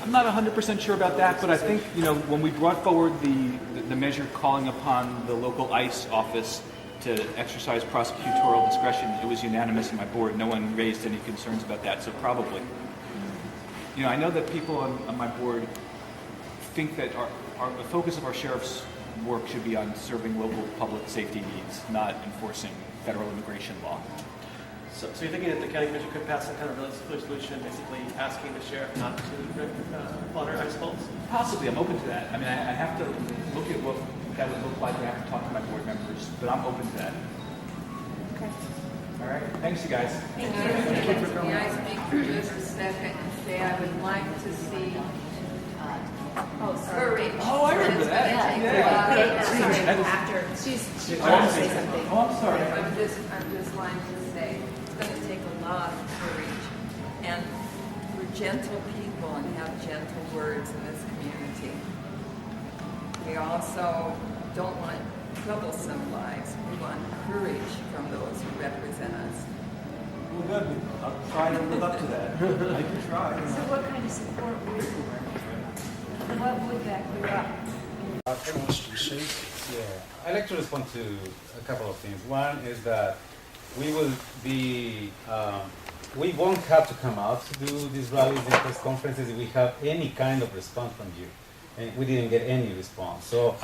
I'm not 100% sure about that, but I think, when we brought forward the measure calling upon the local ICE office to exercise prosecutorial discretion, it was unanimous in my board. No one raised any concerns about that, so probably. I know that people on my board think that the focus of our sheriff's work should be on serving local public safety needs, not enforcing federal immigration law. So you're thinking that the county commission could pass some kind of resolution basically asking the sheriff not to honor ICE holds? Possibly, I'm open to that. I have to look at what that would look like. I have to talk to my board members, but I'm open to that. Okay. All right, thanks you guys. Thank you. May I speak for just a second and say I would like to see courage. Oh, I remember that. After she's trying to say something. Oh, I'm sorry. I'm just wanting to say it's going to take a lot of courage, and we're gentle people and have gentle words in this community. We also don't want troublesome lives. We want courage from those who represent us. Well, good. I'll try to live up to that. I can try. So what kind of support what would back you up? Yeah, I'd like to respond to a couple of things. One is that we will be, we won't have to come out to do these rallies and press conferences if we have any kind of response from you. And we didn't get any response. So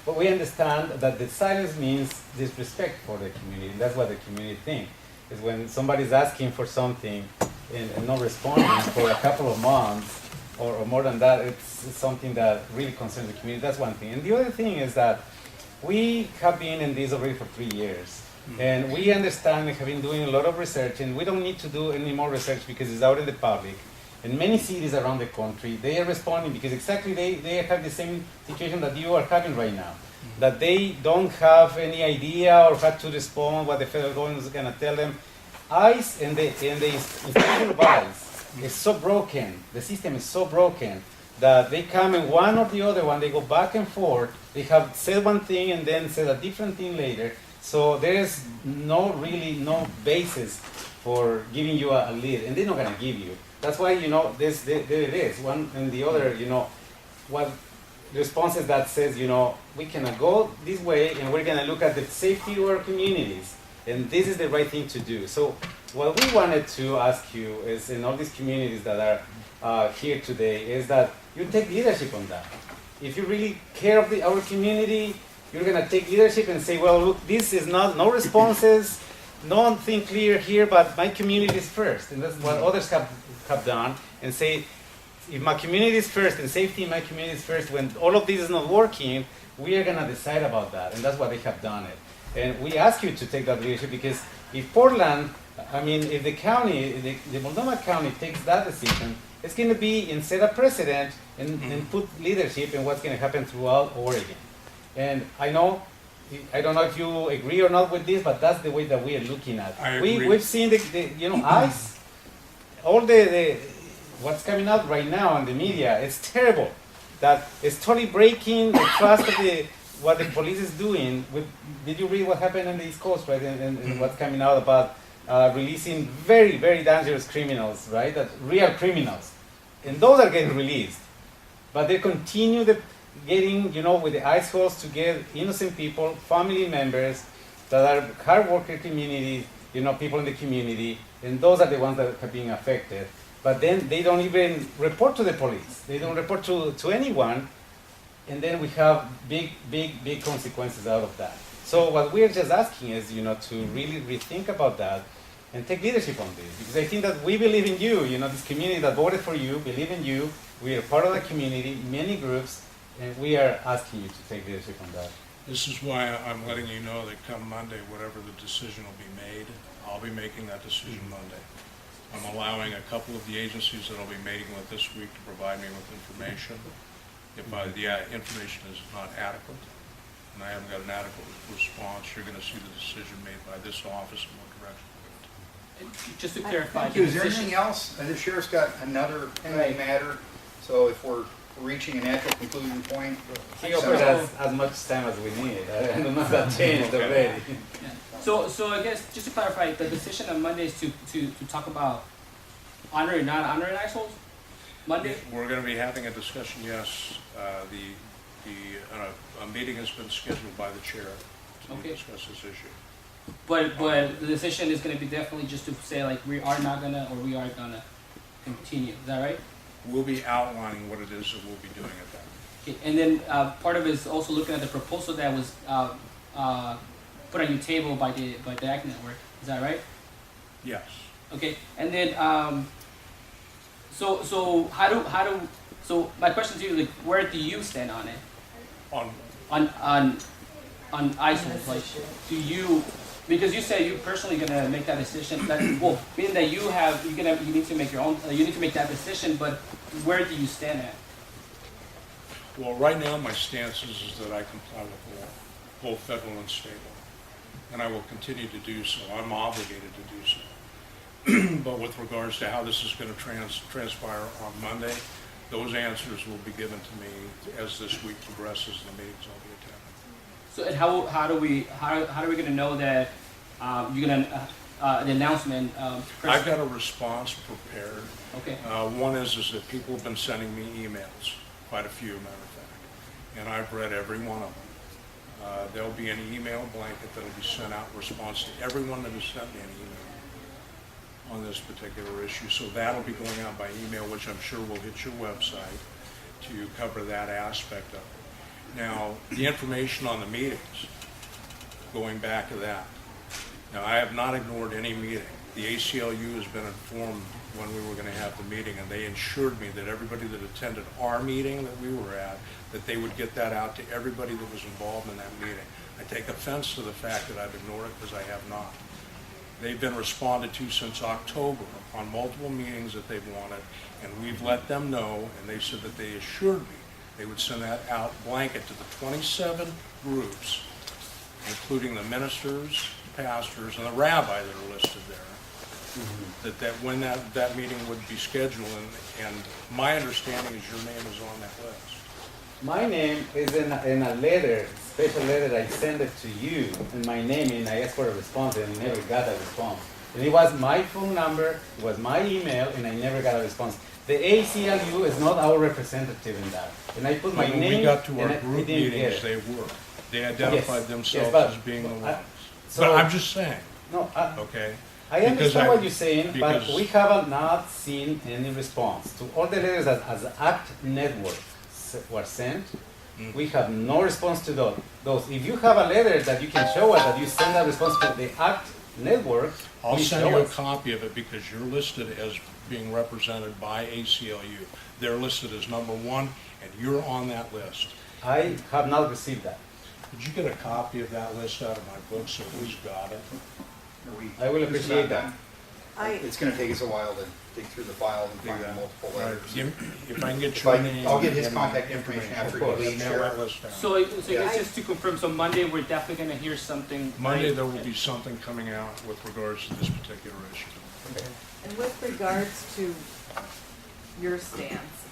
but we understand that the silence means disrespect for the community. That's what the community thinks. Is when somebody's asking for something and not responding for a couple of months or more than that, it's something that really concerns the community. That's one thing. And the other thing is that we have been in this already for 3 years. And we understand and have been doing a lot of research, and we don't need to do any more research because it's out in the public. In many cities around the country, they are responding because exactly they have the same situation that you are having right now. That they don't have any idea or how to respond, what the federal government is going to tell them. ICE and the institution of ICE is so broken, the system is so broken, that they come in one or the other one, they go back and forth, they have said one thing and then said a different thing later. So there is really no basis for giving you a lead, and they're not going to give you. That's why, there it is, one and the other, what responses that says, we cannot go this way, and we're going to look at the safety of our communities, and this is the right thing to do. So what we wanted to ask you is, in all these communities that are here today, is that you take leadership on that. If you really care of our community, you're going to take leadership and say, well, look, this is no responses, nothing clear here, but my community is first. And that's what others have done, and say, if my community is first and safety in my community is first, when all of this is not working, we are going to decide about that. And that's what they have done it. And we ask you to take that leadership because if Portland, if the county, the Multnomah County takes that decision, it's going to be and set a precedent and put leadership in what's going to happen throughout Oregon. And I don't know if you agree or not with this, but that's the way that we are looking at it. We've seen ICE, all the what's coming out right now in the media. It's terrible. That it's totally breaking the trust of what the police is doing. Did you read what happened on the East Coast, right? And what's coming out about releasing very, very dangerous criminals, right? That real criminals, and those are getting released, but they continue getting, with the ICE holes to get innocent people, family members that are hard worker communities, people in the community, and those are the ones that are being affected. But then they don't even report to the police. They don't report to anyone, and then we have big consequences out of that. So what we're just asking is, to really rethink about that and take leadership on this, because I think that we believe in you. This community that voted for you believe in you. We are part of the community, many groups, and we are asking you to take leadership on that. This is why I'm letting you know that come Monday, whatever the decision will be made, I'll be making that decision Monday. I'm allowing a couple of the agencies that I'll be meeting with this week to provide me with information. If the information is not adequate, and I haven't got an adequate response, you're going to see the decision made by this office in what direction. Just to clarify, is there anything else? The sheriff's got another pending matter, so if we're reaching a natural conclusion point. He offered us as much time as we need. I don't know if that changed already. So I guess just to clarify, the decision on Monday is to talk about honoring and not honoring ICE-holes? Monday? We're going to be having a discussion, yes. A meeting has been scheduled by the chair to discuss this issue. But the decision is going to be definitely just to say, like, we are not going to or we are going to continue. Is that right? We'll be outlining what it is that we'll be doing at that. Okay. And then part of it is also looking at the proposal that was put on your table by the ACT Network. Is that right? Yes. Okay. And then so my question to you, like, where do you stand on it? On ICE-holes, like, do you? Because you said you personally gonna make that decision. Meaning that you need to make your own. You need to make that decision. But where do you stand at? Well, right now my stance is that I comply with the law, both federal and state law, and I will continue to do so. I'm obligated to do so. But with regards to how this is going to transpire on Monday, those answers will be given to me as this week progresses and the meetings I'll be attending. So, and how are we going to know that you're going to the announcement? I've got a response prepared. Okay. One is that people have been sending me emails, quite a few, matter of fact, and I've read every one of them. There'll be an email blanket that'll be sent out in response to everyone that has sent me an email on this particular issue. So that'll be going out by email, which I'm sure will hit your website to cover that aspect of it. Now, the information on the meetings, going back to that. Now, I have not ignored any meeting. The ACLU has been informed when we were going to have the meeting, and they assured me that everybody that attended our meeting that we were at, that they would get that out to everybody that was involved in that meeting. I take offense to the fact that I've ignored it, because I have not. They've been responded to since October on multiple meetings that they've wanted, and we've let them know, and they said that they assured me they would send that out blanket to the 27 groups, including the ministers, pastors, and the rabbi that are listed there. That when that meeting would be scheduled, and my understanding is your name is on that list. My name is in a letter, special letter I sent it to you, and my name, and I asked for a response, and I never got a response. And it was my phone number, it was my email, and I never got a response. The ACLU is not our representative in that. And I put my when name, we got to our and group meetings, they were. They identified themselves as being the ones. But I'm just saying. No, okay. I understand what you're saying, but we have not seen any response to all the letters that as ACT Network were sent. We have no response to those. If you have a letter that you can show us that you send a response to the ACT Network, I'll send you a copy of it, because you're listed as being represented by ACLU. They're listed as number 1, and you're on that list. I have not received that. Did you get a copy of that list out of my book, so who's got it? I will appreciate that. It's going to take us a while to dig through the file and find the multiple letters. If I can get your name, I'll get his contact information after you leave. So just to confirm, so Monday we're definitely going to hear something. Monday right? there will be something coming out with regards to this particular issue. Okay. And with regards to your stance,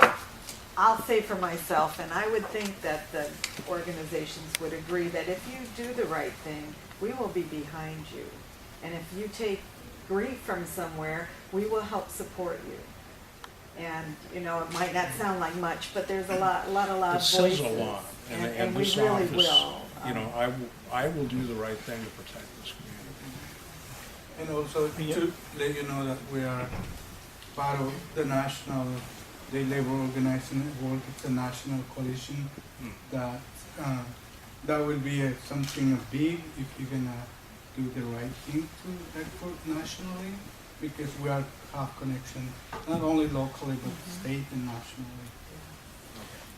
I'll say for myself, and I would think that the organizations would agree, that if you do the right thing, we will be behind you. And if you take grief from somewhere, we will help support you. And, you know, it might not sound like much, but there's a lot of loud voices. It says a lot. And we this really office, will. you know, I will do the right thing to protect this community. And also to let you know that we are part of the national, the labor organizing network. It's a national coalition that will be something big if you're gonna do the right thing to export nationally, because we have connection not only locally but state and nationally.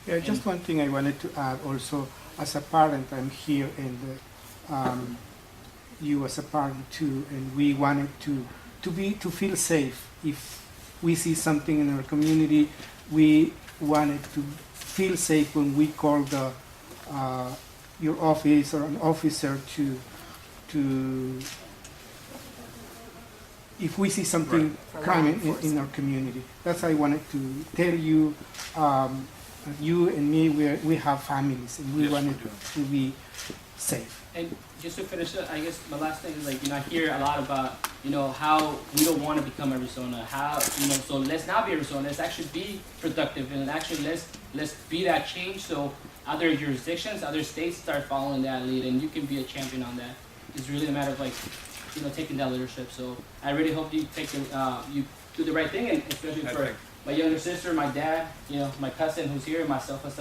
Yeah, just one thing I wanted to add also, as a parent, I'm here, and you as a parent too, and we wanted to feel safe. If we see something in our community, we wanted to feel safe when we call your office or an officer to if we see something crime in our community. That's why I wanted to tell you. You and me, we have families, and we wanted to be safe. And just to finish up, I guess my last thing is, like, you know, I hear a lot about, you know, how we don't want to become Arizona, how, you know, so let's not be Arizona, let's actually be productive, and actually let's be that change, so other jurisdictions, other states start following that lead, and you can be a champion on that. It's really a matter of, like, you know, taking that leadership. So I really hope you take you do the right thing, and especially for my younger sister, my dad, you know, my cousin who's here, and myself as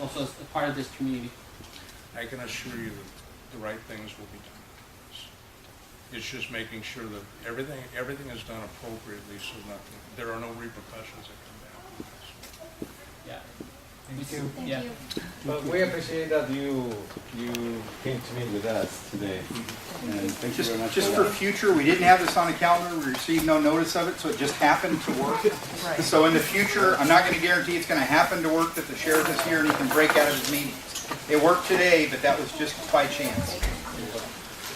also a part of this community. I can assure you that the right things will be done. It's just making sure that everything is done appropriately, so there are no repercussions that come down. Yeah. Thank you. Thank Yeah. you. But we appreciate that you came to meet with us today. And thank you very much. Just for future, we didn't have this on the calendar, we received no notice of it, so it just happened to work. So in the future, I'm not going to guarantee it's going to happen to work, that the sheriff is here and he can break out of his meetings. It worked today, but that was just by chance.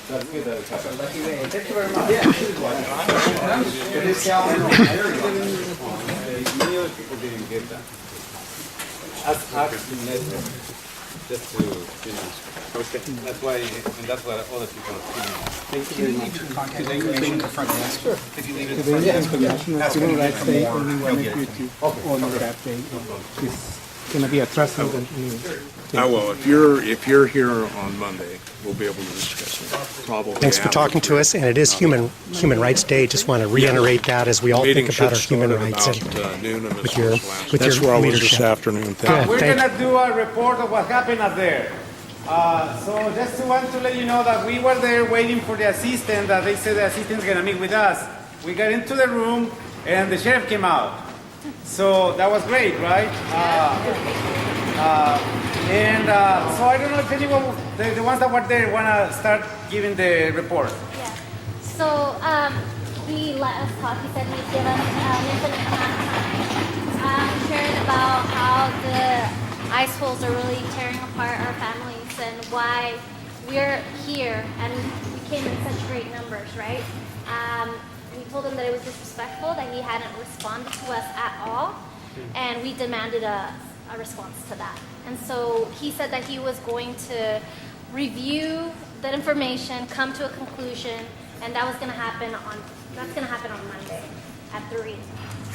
That's good. That's a lucky day. Thank you very much. Yeah. His calendar. Many other people didn't get that. As active network, just to, you know, that's why, and that's what other people are feeling. Thank you very much. Contact information at the front desk. Sure. If you leave it Today at the is front desk, International ask Civil him to Rights get Day, more. and we He'll wanted get you it. to honor that day. going to be addressing the news. Well, if you're here on Monday, we'll be able to discuss it. Probably. Thanks for talking to us, and it is Human Rights Day. Just want to reiterate that as we all think about our human rights and with your That's where I was leadership. this afternoon. Thank you. We're going to do a report of what happened up there. So just want to let you know that we were there waiting for the assistant, that they said the assistant is going to meet with us. We got into the room and the sheriff came out. So that was great, right? So I don't know if anyone, the ones that were there, want to start giving the report. Yeah. So he let us talk. He said he'd give us an infinite amount of time. He shared about how the ICE holes are really tearing apart our families and why we're here and we came in such great numbers, right? We told him that it was disrespectful, that he hadn't responded to us at all, and we demanded a response to that. And so he said that he was going to review that information, come to a conclusion, and that was going to happen on Monday at 3.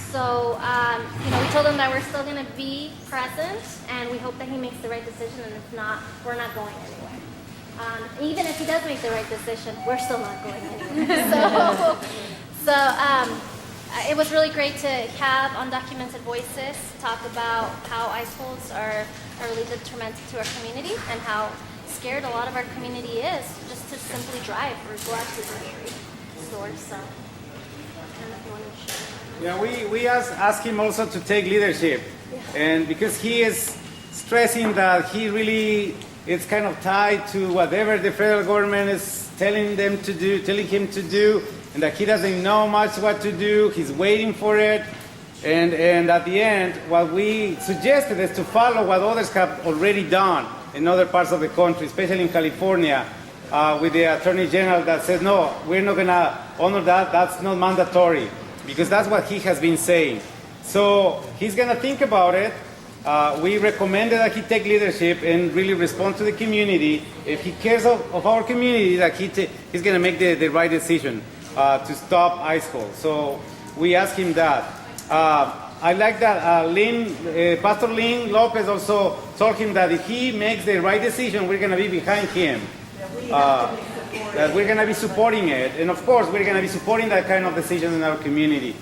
So, we told him that we're still going to be present, and we hope that he makes the right decision, and if not, we're not going anywhere. Even if he does make the right decision, we're still not going anywhere. So it was really great to have undocumented voices talk about how ICE holds are really detrimental to our community and how scared a lot of our community is just to simply drive or go out to the grocery store. So, I don't know if you want to share. Yeah, we asked him also to take leadership, and because he is stressing that he really is kind of tied to whatever the federal government is telling him to do, and that he doesn't know much what to do. He's waiting for it, and at the end, what we suggested is to follow what others have already done in other parts of the country, especially in California, with the Attorney General that said, no, we're not going to honor that. That's not mandatory, because that's what he has been saying. So he's going to think about it. We recommended that he take leadership and really respond to the community. If he cares of our community, that he's going to make the right decision to stop ICE holes. So we asked him that. I like that Pastor Lynn Lopez also told him that if he makes the right decision, we're going to be behind him. That we're going to be supporting it. And of course, we're going to be supporting that kind of decision in our community.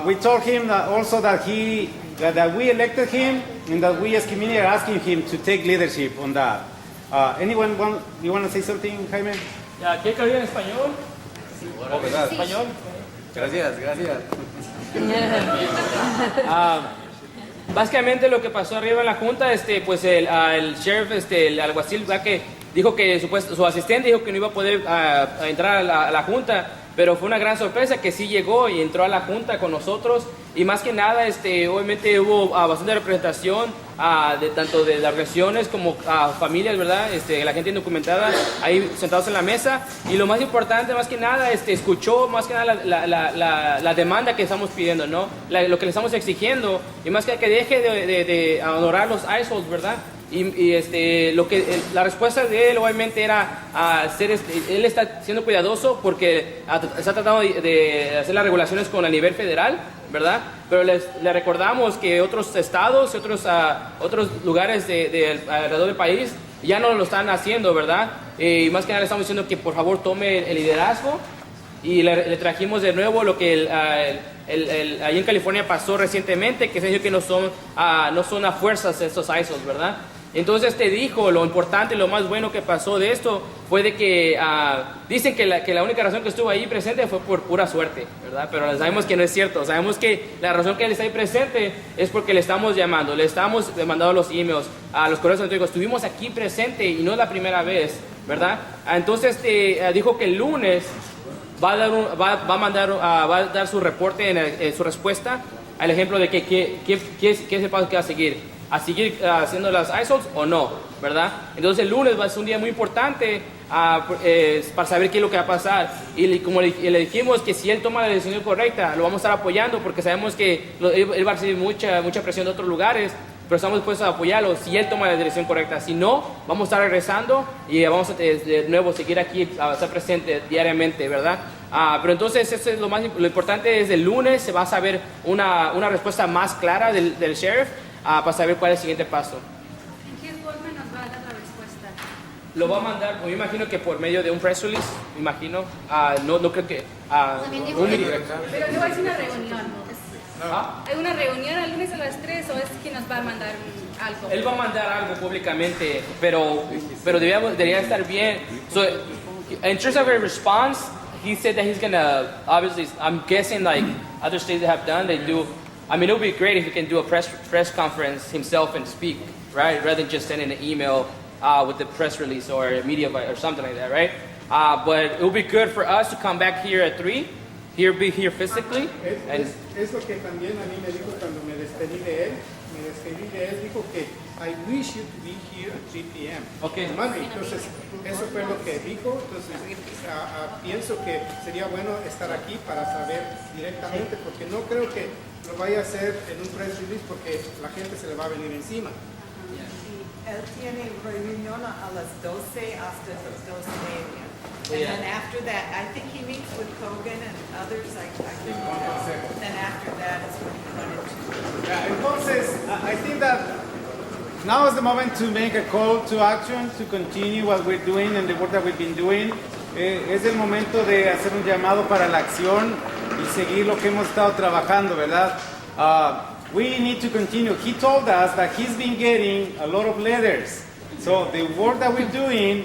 We told him that also that we elected him and that we as community are asking him to take leadership on that. Anyone you want to say something, Jaime? Ya, ¿qué cabía en español? ¿Español? Gracias. Básicamente lo que pasó arriba en la junta, pues el sheriff, el alguacil, ¿verdad? Que dijo que su asistente dijo que no iba a poder entrar a la junta, pero fue una gran sorpresa que sí llegó y entró a la junta con nosotros. Y más que nada, obviamente hubo bastante representación tanto de las organizaciones como familias, ¿verdad? La gente indocumentada ahí sentados en la mesa. Y lo más importante, más que nada, escuchó más que nada la demanda que estamos pidiendo, ¿no? Lo que le estamos exigiendo. Y más que deje de honorar los ICE holds, ¿verdad? Y la respuesta de él obviamente era él está siendo cuidadoso porque está tratando de hacer las regulaciones con a nivel federal, ¿verdad? Pero le recordamos que otros estados y otros lugares alrededor del país ya no lo están haciendo, ¿verdad? Y más que nada le estamos diciendo que por favor tome el liderazgo, y le trajimos de nuevo lo que ahí en California pasó recientemente, que se dijo que no son a fuerzas estos ISOs, ¿verdad? Entonces dijo, lo importante, lo más bueno que pasó de esto fue de que dicen que la única razón que estuvo ahí presente fue por pura suerte, ¿verdad? Pero sabemos que no es cierto. Sabemos que la razón que él está ahí presente es porque le estamos llamando, le estamos mandando los emails, a los correos electrónicos. Estuvimos aquí presente y no es la primera vez, ¿verdad? Entonces dijo que el lunes va a dar su reporte, su respuesta al ejemplo de qué es el paso que va a seguir. A seguir haciendo las ISOs o no, ¿verdad? Entonces el lunes va a ser un día muy importante para saber qué es lo que va a pasar. Y como le dijimos que si él toma la decisión correcta, lo vamos a estar apoyando porque sabemos que él va a recibir mucha presión de otros lugares, pero estamos dispuestos a apoyarlo si él toma la dirección correcta. Si no, vamos a estar regresando y vamos a de nuevo seguir aquí, a estar presente diariamente, ¿verdad? Pero entonces eso es lo importante es el lunes se va a saber una respuesta más clara del sheriff. para saber cuál es el siguiente paso. ¿En qué forma nos va a dar la respuesta? Lo va a mandar, pues, yo imagino que por medio de un press release, me imagino. No creo que... un directo. Pero no es una reunión. ¿Hay una reunión el lunes a las 3 o es que nos va a mandar algo? Él va a mandar algo públicamente, pero debería estar bien. So, in terms of a response, he said that he's gonna, obviously, I'm guessing like other states that have done, they do. I mean, it would be great if he can do a press conference himself and speak, right? Rather than just sending an email with the press release or a media or something like that, right? But it would be good for us to come back here at 3, be here physically. Es lo que también a mí me dijo cuando me despedí de él, dijo que I wish you to be here at 3 p.m. Okay. Monday. Entonces, eso fue lo que dijo. Entonces, pienso que sería bueno estar aquí para saber directamente, porque no creo que lo vaya a hacer en un press release porque la gente se le va a venir encima. Él tiene reunión a las 12 hasta las 12:30. And then after that, I think he meets with Cogen and others. I think then after that is when he run into. Yeah, entonces, I think that now is the moment to make a call to action, to continue what we're doing and the work that we've been doing. Es el momento de hacer un llamado para la acción y seguir lo que hemos estado trabajando, ¿verdad? We need to continue. He told us that he's been getting a lot of letters. So the work that we're doing,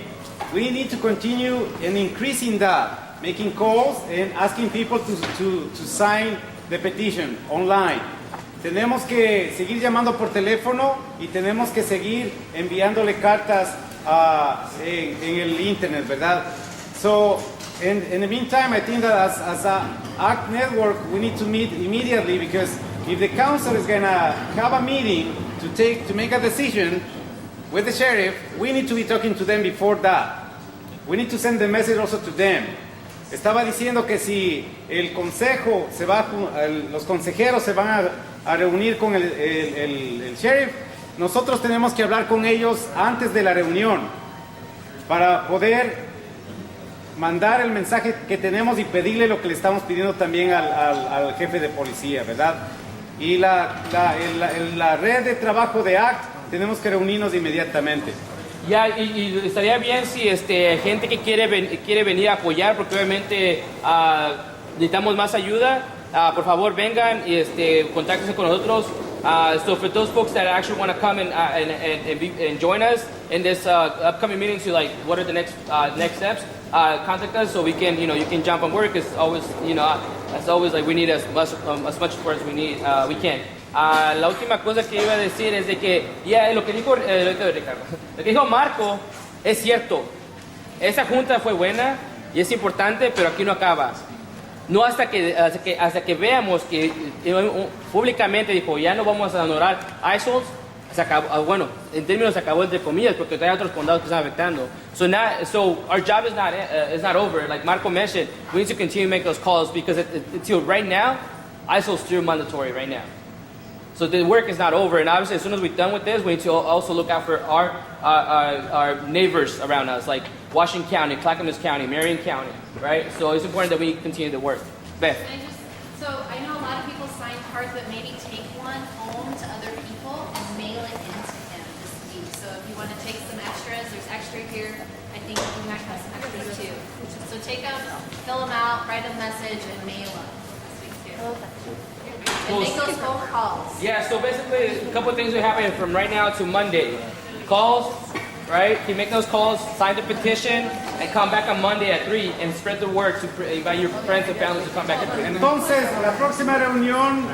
we need to continue and increasing that, making calls and asking people to sign the petition online. Tenemos que seguir llamando por teléfono y tenemos que seguir enviándole cartas en el internet, ¿verdad? So, in the meantime, I think that as a ACT network, we need to meet immediately, because if the council is going to have a meeting to make a decision with the sheriff, we need to be talking to them before that. We need to send the message also to them. Estaba diciendo que si el consejo los consejeros se van a reunir con el sheriff, nosotros tenemos que hablar con ellos antes de la reunión para poder mandar el mensaje que tenemos y pedirle lo que le estamos pidiendo también al jefe de policía, ¿verdad? Y la red de trabajo de ACT tenemos que reunirnos inmediatamente. Ya, y estaría bien si gente que quiere venir a apoyar, porque obviamente necesitamos más ayuda. Por favor, vengan y contáctense con nosotros. So for those folks that actually want to come and join us in this upcoming meeting to like what are the next steps, contact us so we can, you can jump on work. It's always, as always, like we need as much support as we can. La última cosa que iba a decir es de que lo que dijo Ricardo, lo que dijo Marco es cierto. Esa junta fue buena y es importante, pero aquí no acaba. No hasta que veamos que públicamente dijo ya no vamos a honorar ISOLs, se acabó, bueno, en términos se acabó entre comillas porque hay otros condados que están afectando. So our job is not over. Like Marco mentioned, we need to continue to make those calls because until right now, ISOL is still mandatory right now. So the work is not over, and obviously as soon as we're done with this, we need to also look out for our neighbors around us, like Washington County, Clackamas County, Marion County, right? So it's important that we continue the work. Beth. So I know a lot of people sign cards, but maybe take one home to other people and mail it into him this week. So if you want to take some extras, there's extra here. I think you might have some extras too. So take them, fill them out, write a message, and mail them this week too. And make those phone calls. Yeah, so basically a couple of things are happening from right now to Monday. Calls, right? You make those calls, sign the petition, and come back on Monday at 3 and spread the word to invite your friends and families to come back at 3. Entonces, la próxima reunión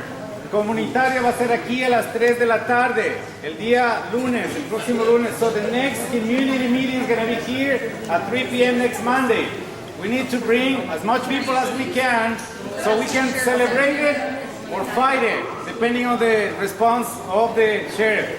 comunitaria va a ser aquí a las 3 de la tarde, el día lunes, el próximo lunes. So the next community meeting is going to be here at 3 p.m. next Monday. We need to bring as much people as we can so we can celebrate it or fight it, depending on the response of the sheriff.